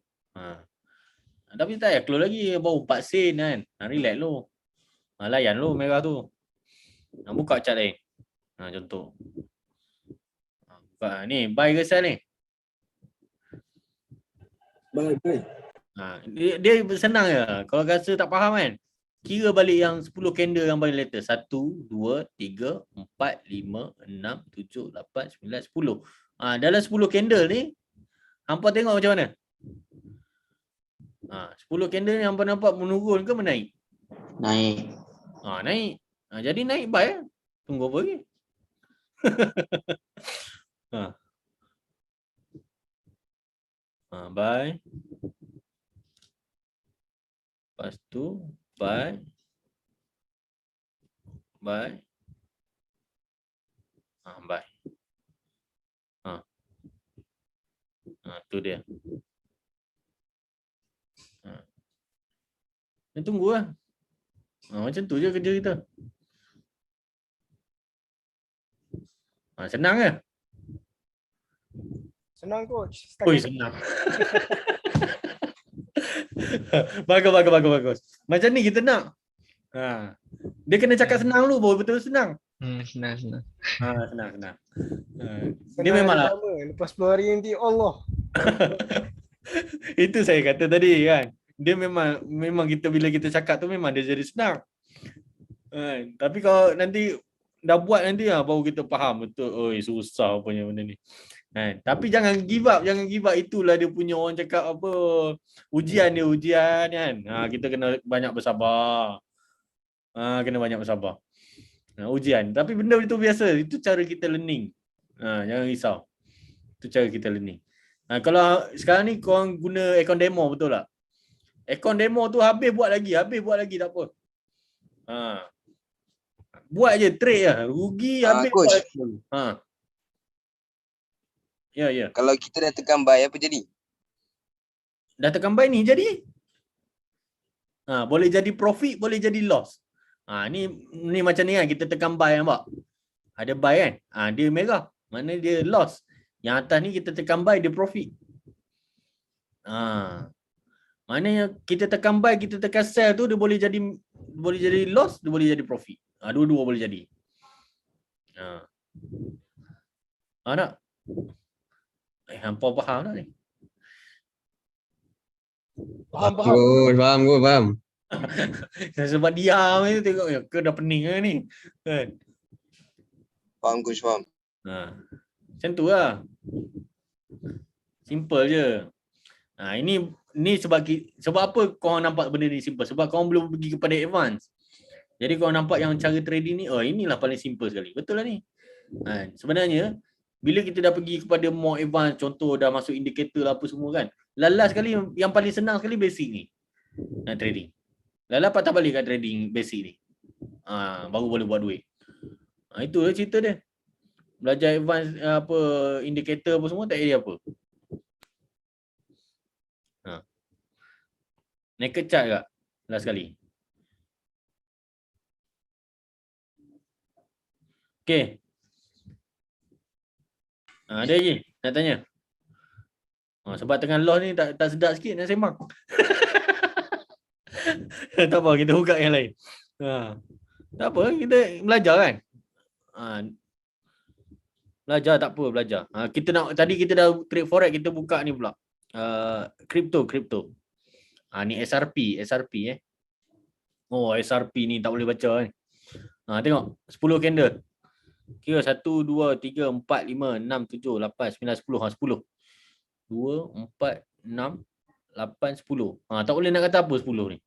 Tapi tak payah keluar lagi. Baru 4 sen kan. Relax lu. Layan lu merah tu. Buka chart lain. Contoh. Buka ni. Buy ke sell ni? Bye. Dia senang je. Kalau rasa tak faham kan, kira balik yang 10 candle yang paling latest. 1, 2, 3, 4, 5, 6, 7, 8, 9, 10. Dalam 10 candle ni, hampa tengok macam mana? 10 candle ni hampa nampak menurun ke menaik? Naik. Naik. Jadi naik buy. Tunggu apa lagi? Buy. Lepas tu buy. Buy. Tu dia. Tunggu lah. Macam tu je kerja kita. Senang ke? Senang coach. Oi, senang. Bagus. Macam ni kita nak. Dia kena cakap senang dulu baru betul senang. Senang. Senang. Dia memanglah. Lepas 10 hari nanti Allah. Itu saya kata tadi kan. Dia memang kita bila kita cakap tu memang dia jadi senang. Tapi kalau nanti dah buat nanti baru kita faham betul. Oi, susah punya benda ni. Tapi jangan give up. Itulah dia punya orang cakap apa, ujian kan. Kita kena banyak bersabar. Ujian. Tapi benda itu biasa. Itu cara kita learning. Jangan risau. Itu cara kita learning. Kalau sekarang ni korang guna account demo, betul tak? Account demo tu habis buat lagi tak apa. Buat je trade lah. Rugi habis Coach. buat lagi. Ya. Kalau kita dah tekan buy, apa jadi? Dah tekan buy ni jadi. Boleh jadi profit, boleh jadi loss. Ni macam ni kan, kita tekan buy nampak. Ada buy kan? Dia merah. Mana dia loss. Yang atas ni kita tekan buy, dia profit. Maknanya kita tekan buy, kita tekan sell tu dia boleh jadi loss, dia boleh jadi profit. Dua-dua boleh jadi. Tak? Hampa faham tak ni? Faham. Sebab diam tu tengok ke dah pening ke ni. Kan? Faham coach, faham. Macam tu lah. Simple je. Ini sebab apa korang nampak benda ni simple? Sebab korang belum pergi kepada advance. Jadi korang nampak yang cara trading ni, inilah paling simple sekali. Betul lah ni. Sebenarnya bila kita dah pergi kepada more advance, contoh dah masuk indikator lah apa semua kan. Last sekali yang paling senang sekali basic ni. nak trading. Lala patah balik kat trading basic ni. Baru boleh buat duit. Itu lah cerita dia. Belajar advance apa indikator apa semua tak ada apa. Naked chart tak? Last sekali. Okay. Ada lagi nak tanya? Sebab tengah loss ni tak sedap sikit nak sembang. Tak apa, kita buka yang lain. Tak apa, kita belajar kan? Belajar tak apa, belajar. Tadi kita dah trade forex, kita buka ni pula. Crypto. Ni SRP SRP ni tak boleh baca kan. Tengok 10 candle. Kira 1 2 3 4 5 6 7 8 9 10. 10. 2 4 6 8 10. Tak boleh nak kata apa 10 ni.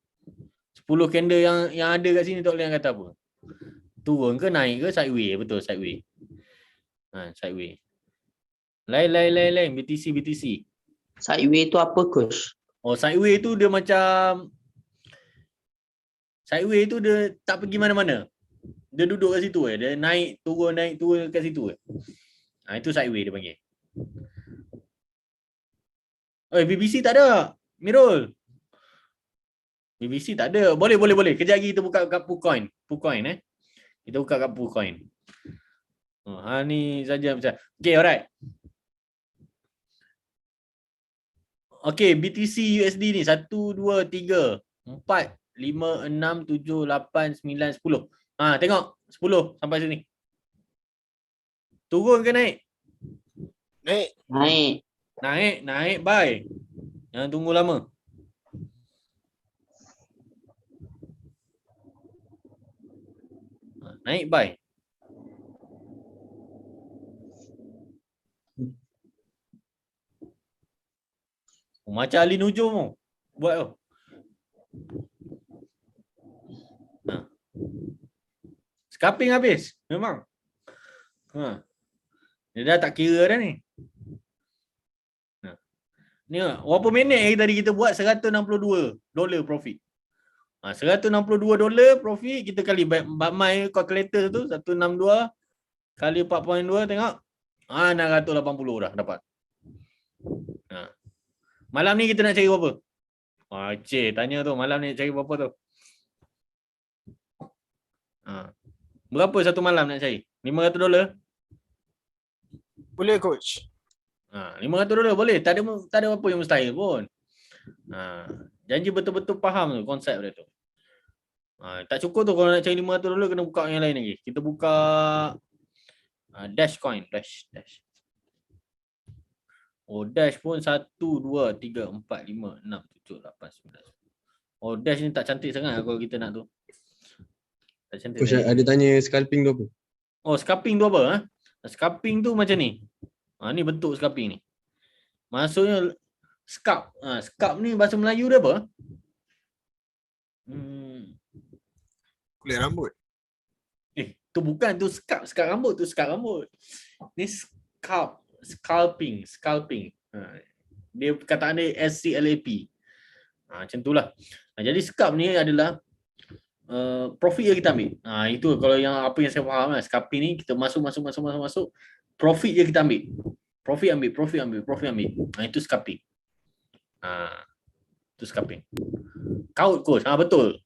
10 candle yang ada kat sini tak boleh nak kata apa. Turun ke naik ke sideway, betul sideway. Sideway. Lain BTC. Sideway tu apa, Coach? Sideway tu dia macam sideway tu dia tak pergi mana-mana. Dia duduk kat situ dia naik turun kat situ itu sideway dia panggil. BBC tak ada. Mirul. BBC tak ada. Boleh. Kejap lagi kita buka kat PooCoin. Kita buka kat PooCoin. Ni saja macam. Okay, alright. Okay, BTC USD ni 1 2 3 4 5 6 7 8 9 10. Tengok 10 sampai sini. Turun ke naik? Naik, buy. Jangan tunggu lama. Naik, buy. Macam Ali Nujum buat tu. Scalping habis. Memang. Dia dah tak kira dah ni. Ni berapa minit tadi kita buat $162 profit. $162 profit kita kali my calculator tu 162 kali 4.2 tengok. 680 dah dapat. Malam ni kita nak cari berapa? Tanya tu malam ni cari berapa tu? Berapa satu malam nak cari? $500? Boleh coach. $500 boleh. Tak ada apa yang mustahil pun. Janji betul-betul faham tu konsep dia tu. Tak cukup tu kalau nak cari $500 kena buka yang lain lagi. Kita buka Dash coin, Dash. Dash pun 1 2 3 4 5 6 7 8 9. Dash ni tak cantik sangat kalau kita nak tu. Tak cantik. Coach ada tanya scalping tu apa? Scalping tu apa? Scalping tu macam ni. Ni bentuk scalping ni. Maksudnya scalp. Scalp ni bahasa Melayu dia apa? Kulit rambut. Tu bukan, tu scalp rambut, tu scalp rambut. Ni scalping. Dia perkataan dia SCLAP. Macam itulah. Jadi scalp ni adalah profit yang kita ambil. Itu kalau yang apa yang saya faham lah. Scalping ni kita masuk. Profit je kita ambil. Profit ambil. Itu scalping. Itu scalping. Kaut coach. Betul.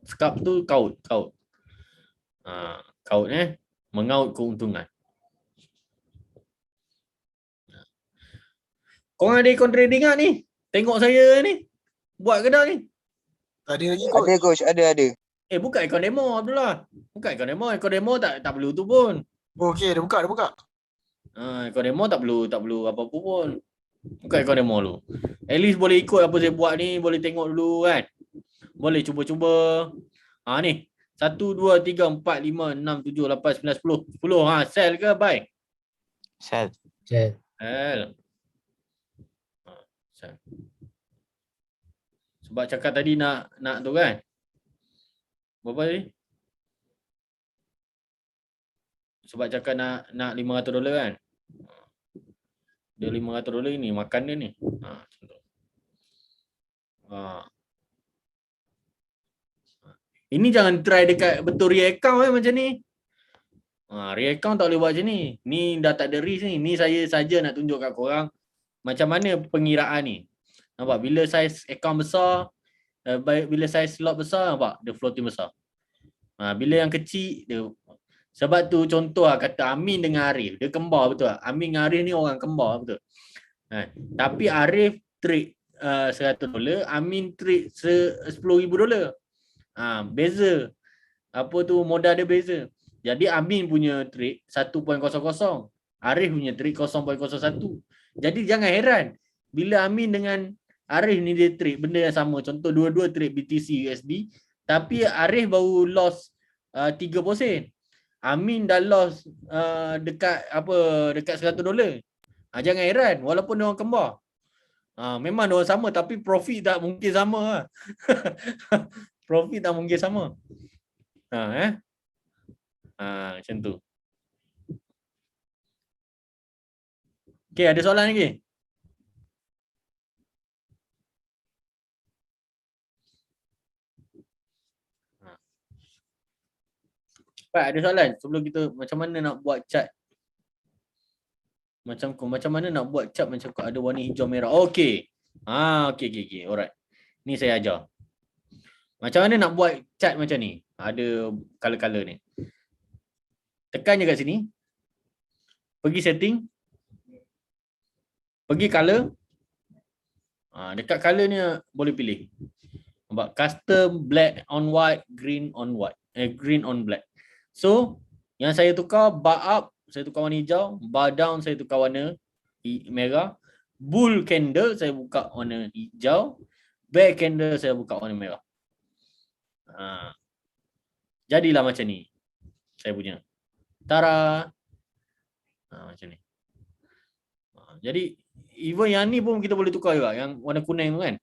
Scalp tu kaut. Kaut mengaut keuntungan. Korang ada ikon trading tak ni? Tengok saya ni. Buat ke dah ni? Ada lagi coach. Ada coach, ada. Buka ikon demo Abdullah. Buka ikon demo. Ikon demo tak perlu tu pun. Okey, dah buka. Ikon demo tak perlu apa-apa pun. Buka ikon demo dulu. At least boleh ikut apa saya buat ni, boleh tengok dulu kan. Boleh cuba-cuba. Ni. 1 2 3 4 5 6 7 8 9 10. 10 sell ke buy? Sell. Sell. Sebab cakap tadi nak tu kan. Berapa tadi? Sebab cakap nak $500 kan. Dia $500 ni makan dia ni. Macam tu. Ini jangan try dekat betul re-account macam ni. Re-account tak boleh buat macam ni. Ni dah tak ada risk ni. Ni saya saja nak tunjuk kat korang macam mana pengiraan ni. Nampak bila saiz account besar, bila saiz slot besar, nampak dia floating besar. Bila yang kecil dia, sebab tu contoh kata Amin dengan Arif, dia kembar betul tak? Amin dengan Arif ni orang kembar betul. Tapi Arif trade $100, Amin trade $10,000. Beza. Apa tu modal dia beza. Jadi Amin punya trade 1.00, Arif punya trade 0.01. Jadi jangan heran bila Amin dengan Arif ni dia trade benda yang sama. Contoh dua-dua trade BTC USD, tapi Arif baru loss 3%. Amin dah loss dekat $100. Jangan heran walaupun dia orang kembar. Memang dia orang sama tapi profit tak mungkin sama. Profit tak mungkin sama. Macam tu. Okey, ada soalan lagi? Pak, ada soalan sebelum kita macam mana nak buat chart? Macam mana nak buat chart macam ada warna hijau merah. Okey. Okey. Alright. Ni saya ajar. Macam mana nak buat chart macam ni? Ada color-color ni. Tekan je kat sini. Pergi setting. Pergi color. Dekat color ni boleh pilih. Nampak custom black on white, green on white. Green on black. So, yang saya tukar bar up, saya tukar warna hijau, bar down saya tukar warna merah, bull candle saya buka warna hijau, bear candle saya buka warna merah. Jadilah macam ni. Saya punya. Tara. Macam ni. Jadi even yang ni pun kita boleh tukar juga, yang warna kuning tu kan.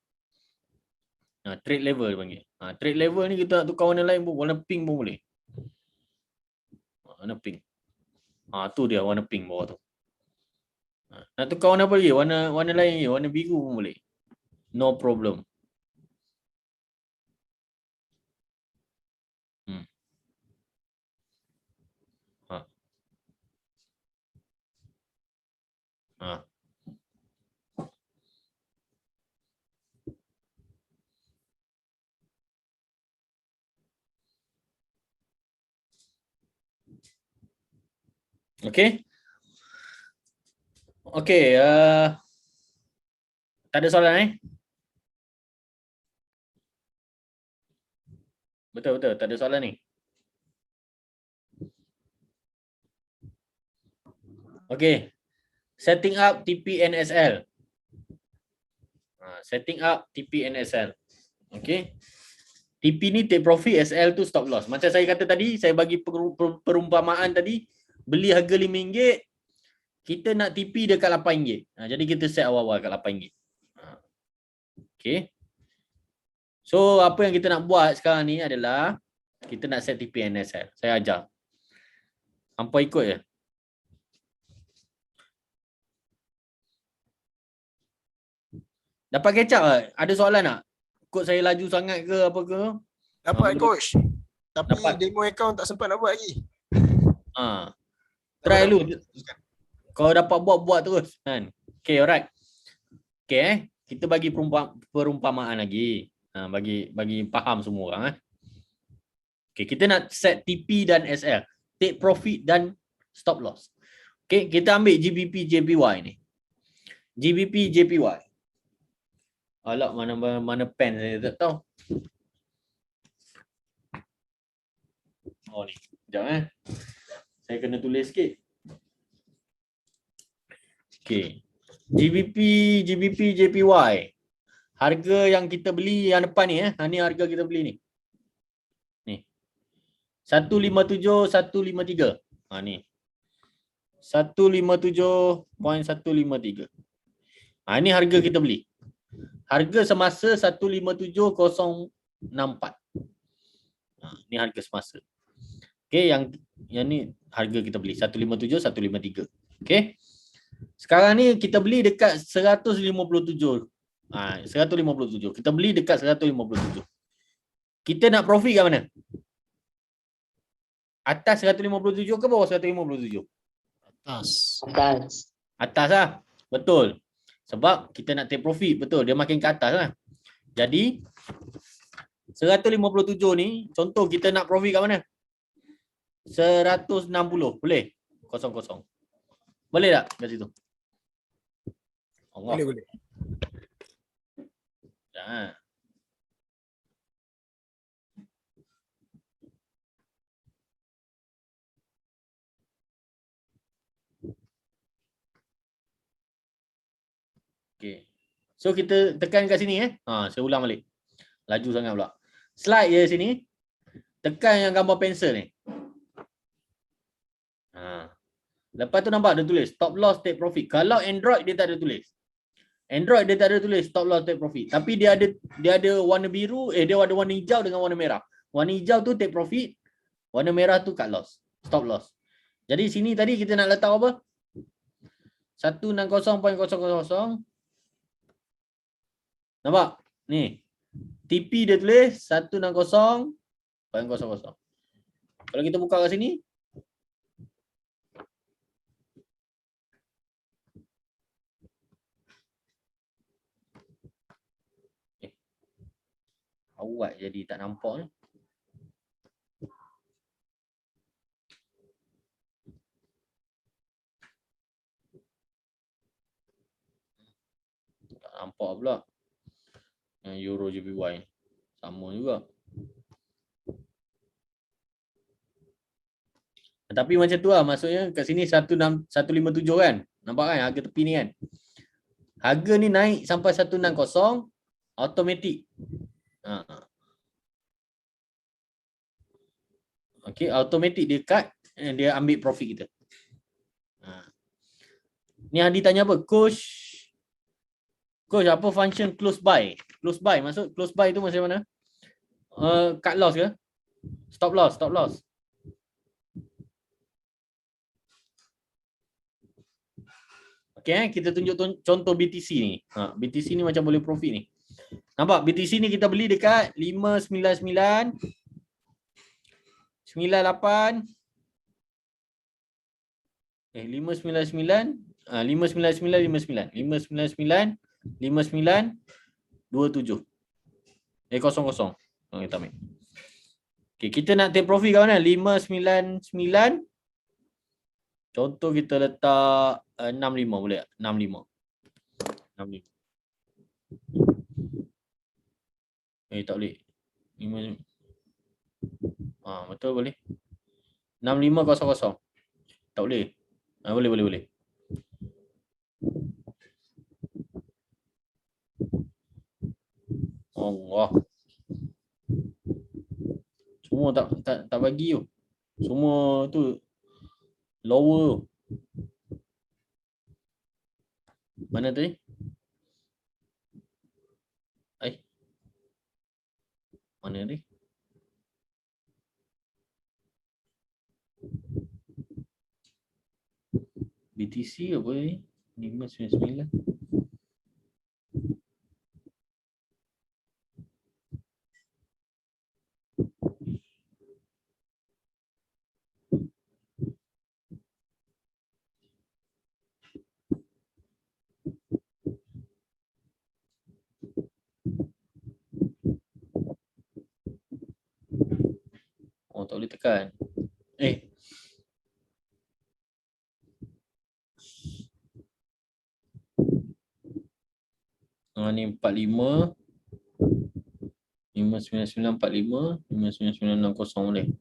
Trade level panggil. Trade level ni kita nak tukar warna lain pun, warna pink pun boleh. Warna pink. Tu dia warna pink bawah tu. Nak tukar warna apa lagi? Warna lain lagi, warna biru pun boleh. No problem. Okey. Okey, tak ada soalan Betul, tak ada soalan ni. Okey. Setting up TPNSL. Setting up TPNSL. Okey. TP ni take profit, SL tu stop loss. Macam saya kata tadi, saya bagi perumpamaan tadi, beli harga RM5, kita nak TP dekat RM8. Jadi kita set awal-awal kat RM8. Okey. So apa yang kita nak buat sekarang ni adalah kita nak set TPNSL. Saya ajar. Hampa ikut je. Dapat catch up tak? Ada soalan tak? Kod saya laju sangat ke apa ke? Dapat coach. Tapi Dapat. demo account tak sempat nak buat lagi. Try dulu. Kalau dapat buat terus kan. Okay, alright. Okay, kita bagi perumpamaan lagi. Bagi faham semua orang. Okay, kita nak set TP dan SL. Take profit dan stop loss. Okay, kita ambil GBP JPY ni. GBP JPY. Alah, mana pen saya tak tahu. Oh ni. Sekejap saya kena tulis sikit. Okay. GBP JPY. Harga yang kita beli yang depan ni ni harga kita beli ni. Ni. 157 153. Ni. 157.153. Ini harga kita beli. Harga semasa 157.064. Ini harga semasa. Okey, yang ni harga kita beli 157 153. Okey. Sekarang ni kita beli dekat 157. 157. Kita beli dekat 157. Kita nak profit kat mana? Atas 157 ke bawah 157? Atas. Atas. Atas lah. Betul. Sebab kita nak take profit. Betul. Dia makin ke atas lah. Jadi 157 ni, contoh kita nak profit kat mana? 160. Boleh? Kosong-kosong. Boleh tak kat situ? Allah. Boleh. Ha. Okay. So kita tekan kat sini saya ulang balik. Laju sangat pula. Slide je sini. Tekan yang gambar pensel ni. Lepas tu nampak dia tulis stop loss take profit. Kalau Android dia tak ada tulis. Android dia tak ada tulis stop loss take profit. Tapi dia ada warna biru, dia ada warna hijau dengan warna merah. Warna hijau tu take profit, warna merah tu cut loss, stop loss. Jadi sini tadi kita nak letak apa? 160.000. Nampak? Ni. TP dia tulis 160.000. Kalau kita buka kat sini, awak jadi tak nampak ni. Tak nampak pula. Yang Euro JPY sama juga. Tapi macam tu lah, maksudnya kat sini 157 kan. Nampak kan harga tepi ni kan. Harga ni naik sampai 160 automatik. Okey, automatik dia cut, dia ambil profit kita. Ni Hadi tanya apa? Coach apa function close buy? Close buy maksud close buy tu macam mana? Cut loss ke? Stop loss. Okey, kita tunjuk contoh BTC ni. BTC ni macam boleh profit ni. Nampak BTC ni kita beli dekat 599 98 599 599 599 59 27 00. Kita ambil. Okey, kita nak take profit kat mana? 599. Contoh kita letak 65 boleh tak? 65. Tak boleh. 5. Betul boleh. 6500. Tak boleh. Boleh. Allah. Semua tak bagi tu. Semua tu lower. Mana tadi? Mana ni? BTC apa ni? 599. Tak boleh tekan. Ni 45 59945 59960 boleh.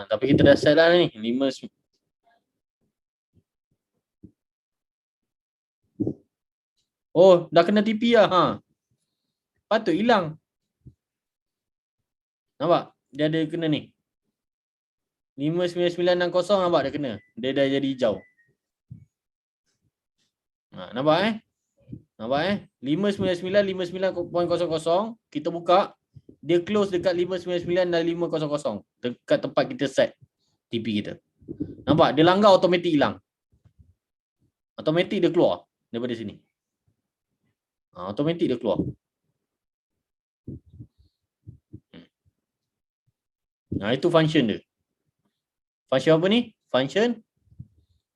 Tapi kita dah set lah ni 5. Oh, dah kena TP lah. Patut hilang. Nampak? Dia ada kena ni. 59960 nampak dia kena. Dia dah jadi hijau. Nampak 599 kita buka, dia close dekat 599 dan 500 dekat tempat kita set TP kita. Nampak? Dia langgar automatik hilang. Automatik dia keluar daripada sini. Automatik dia keluar. Nah, itu function dia. Function apa ni? Function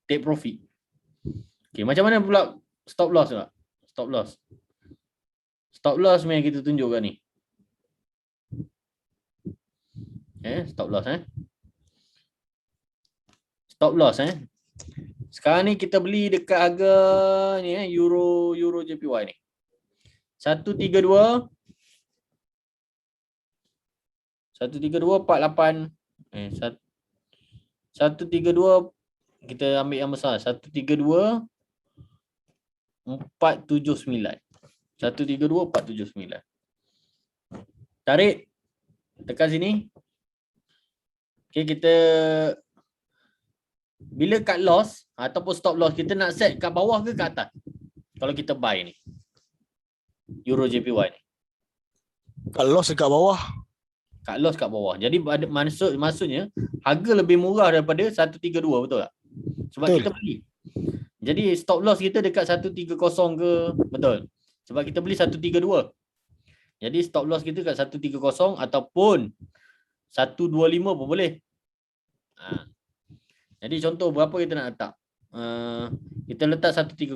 take profit. Okay, macam mana pula stop loss tak? Stop loss. Stop loss yang kita tunjukkan ni. Stop loss Stop loss Sekarang ni kita beli dekat harga ni Euro JPY ni. 132 132.48 132 kita ambil yang besar 132.479 132.479 tarik tekan sini. Okay, kita bila cut loss ataupun stop loss kita nak set kat bawah ke kat atas kalau kita buy ni Euro JPY ni? Cut loss dekat bawah. Cut loss kat bawah. Jadi maksudnya harga lebih murah daripada 132, betul tak? Sebab betul. Kita beli. Jadi stop loss kita dekat 130 ke, betul? Sebab kita beli 132. Jadi stop loss kita kat 130 ataupun 125 pun boleh. Jadi contoh berapa kita nak letak? Kita letak 130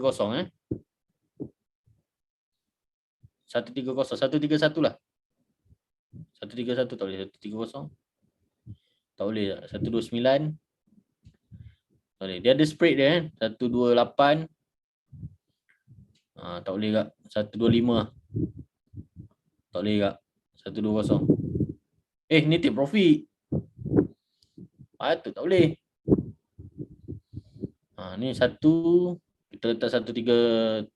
131 lah. 131 tak boleh, 130 tak boleh, 129 tak boleh. Dia ada spread dia 128 tak boleh kak. 125 tak boleh kak. 120 ni take profit. Tu tak boleh. Ni satu kita letak 131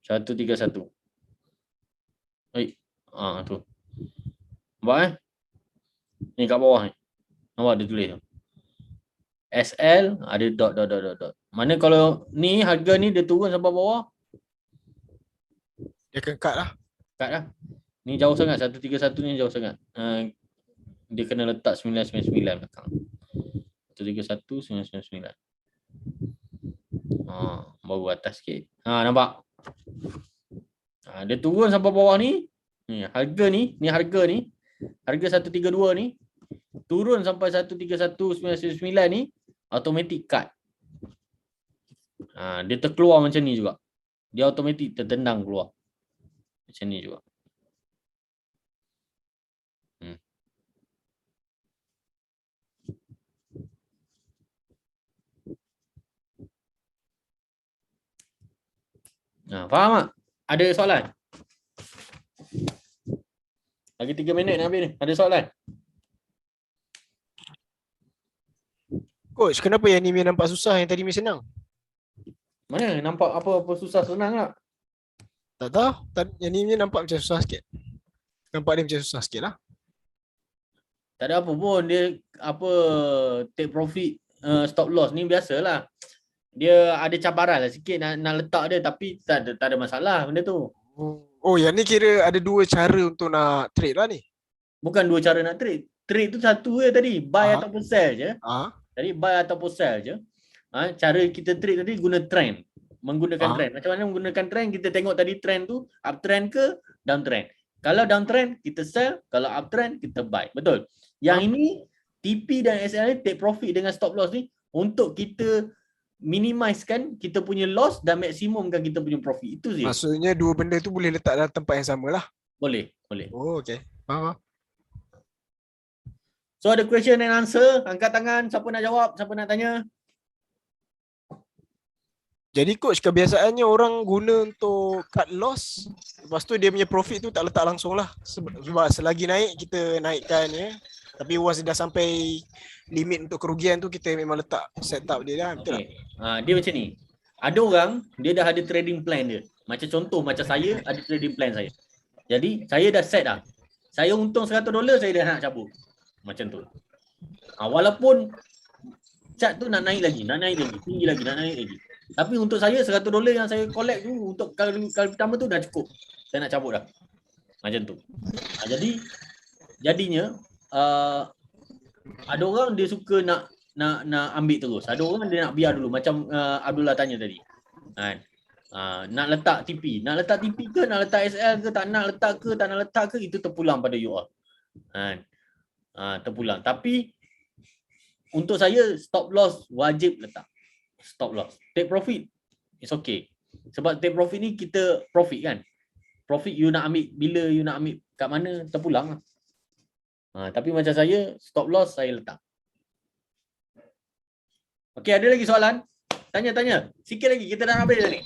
131. Tu. Nampak Ni kat bawah ni. Nampak dia tulis tu. SL ada dot. Mana kalau ni harga ni dia turun sampai bawah Dia akan cut lah. Cut lah. Ni jauh sangat 131 ni jauh sangat. Dia kena letak 999 belakang. 131 999. Baru atas sikit. Nampak? Dia turun sampai bawah ni. Harga ni harga 132 ni turun sampai 131.999 ni automatic cut. Dia terkeluar macam ni juga. Dia automatic tertendang keluar. Macam ni juga. Faham tak? Ada soalan? Lagi 3 minit nak habis ni. Ada soalan? Coach, kenapa yang ni nampak susah, yang tadi senang? Mana nampak apa susah senang tak? Tak tahu. Yang ni nampak macam susah sikit. Nampak dia macam susah sikit lah. Tak ada apa pun. Dia take profit, stop loss ni biasalah. Dia ada cabaran lah sikit nak letak dia, tapi tak ada masalah benda tu. Oh, yang ni kira ada dua cara untuk nak trade lah ni. Bukan dua cara nak trade. Trade tu satu je tadi, buy ataupun sell je. Jadi buy ataupun sell je. Cara kita trade tadi guna trend. Menggunakan trend. Macam mana menggunakan trend? Kita tengok tadi trend tu uptrend ke downtrend. Kalau downtrend kita sell, kalau uptrend kita buy. Betul. Yang ini TP dan SL ni take profit dengan stop loss ni untuk kita minimizekan kita punya loss dan maksimumkan kita punya profit. Itu je. Maksudnya dua benda tu boleh letak dalam tempat yang sama lah. Boleh. Oh, okay. Faham. So ada question and answer. Angkat tangan. Siapa nak jawab? Siapa nak tanya? Jadi coach, kebiasaannya orang guna untuk cut loss, lepas tu dia punya profit tu tak letak langsung lah. Sebab selagi naik, kita naikkan ya. Tapi once dia dah sampai limit untuk kerugian tu, kita memang letak setup dia dah. Betul tak? Dia macam ni. Ada orang, dia dah ada trading plan dia. Macam contoh, macam saya ada trading plan saya. Jadi, saya dah set dah. Saya untung $100, saya dah nak cabut. Macam tu. Walaupun chart tu nak naik lagi, tinggi lagi, nak naik lagi. Tapi untuk saya $100 yang saya collect tu untuk kali pertama tu dah cukup. Saya nak cabut dah. Macam tu. Jadinya ada orang dia suka nak nak ambil terus. Ada orang dia nak biar dulu macam Abdullah tanya tadi. Kan? Nak letak TP. Nak letak TP ke, nak letak SL ke, tak nak letak ke, tak nak letak ke, itu terpulang pada you all. Kan? Terpulang. Tapi untuk saya stop loss wajib letak. Stop loss. Take profit. It's okay. Sebab take profit ni kita profit kan. Profit you nak ambil bila, you nak ambil kat mana, terpulang lah. Tapi macam saya, stop loss saya letak. Okey, ada lagi soalan? Tanya. Sikit lagi, kita dah habis dah ni.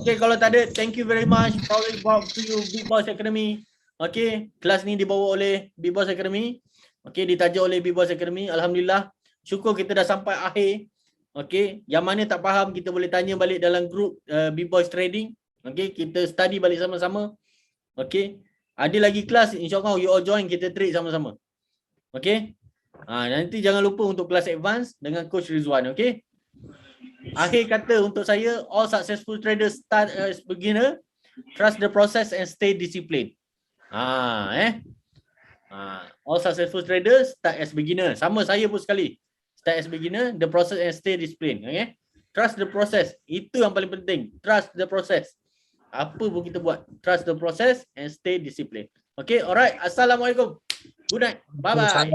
Okay, kalau tak ada, thank you very much. Probably brought to you Big Boss Academy. Okay, kelas ni dibawa oleh Big Boss Academy. Okay, ditaja oleh Big Boss Academy. Alhamdulillah. Syukur kita dah sampai akhir. Okay, yang mana tak faham kita boleh tanya balik dalam grup Big Boss Trading. Okay, kita study balik sama-sama. Okay, ada lagi kelas, insyaAllah you all join, kita trade sama-sama. Okay, nanti jangan lupa untuk kelas advance dengan Coach Rizwan. Okay. Akhir kata untuk saya, all successful traders start as beginner, trust the process and stay disciplined. All successful traders start as beginner. Sama saya pun sekali. Start as beginner, the process and stay disciplined. Okay? Trust the process. Itu yang paling penting. Trust the process. Apa pun kita buat, trust the process and stay disciplined. Okay, alright. Assalamualaikum. Good night. Bye-bye.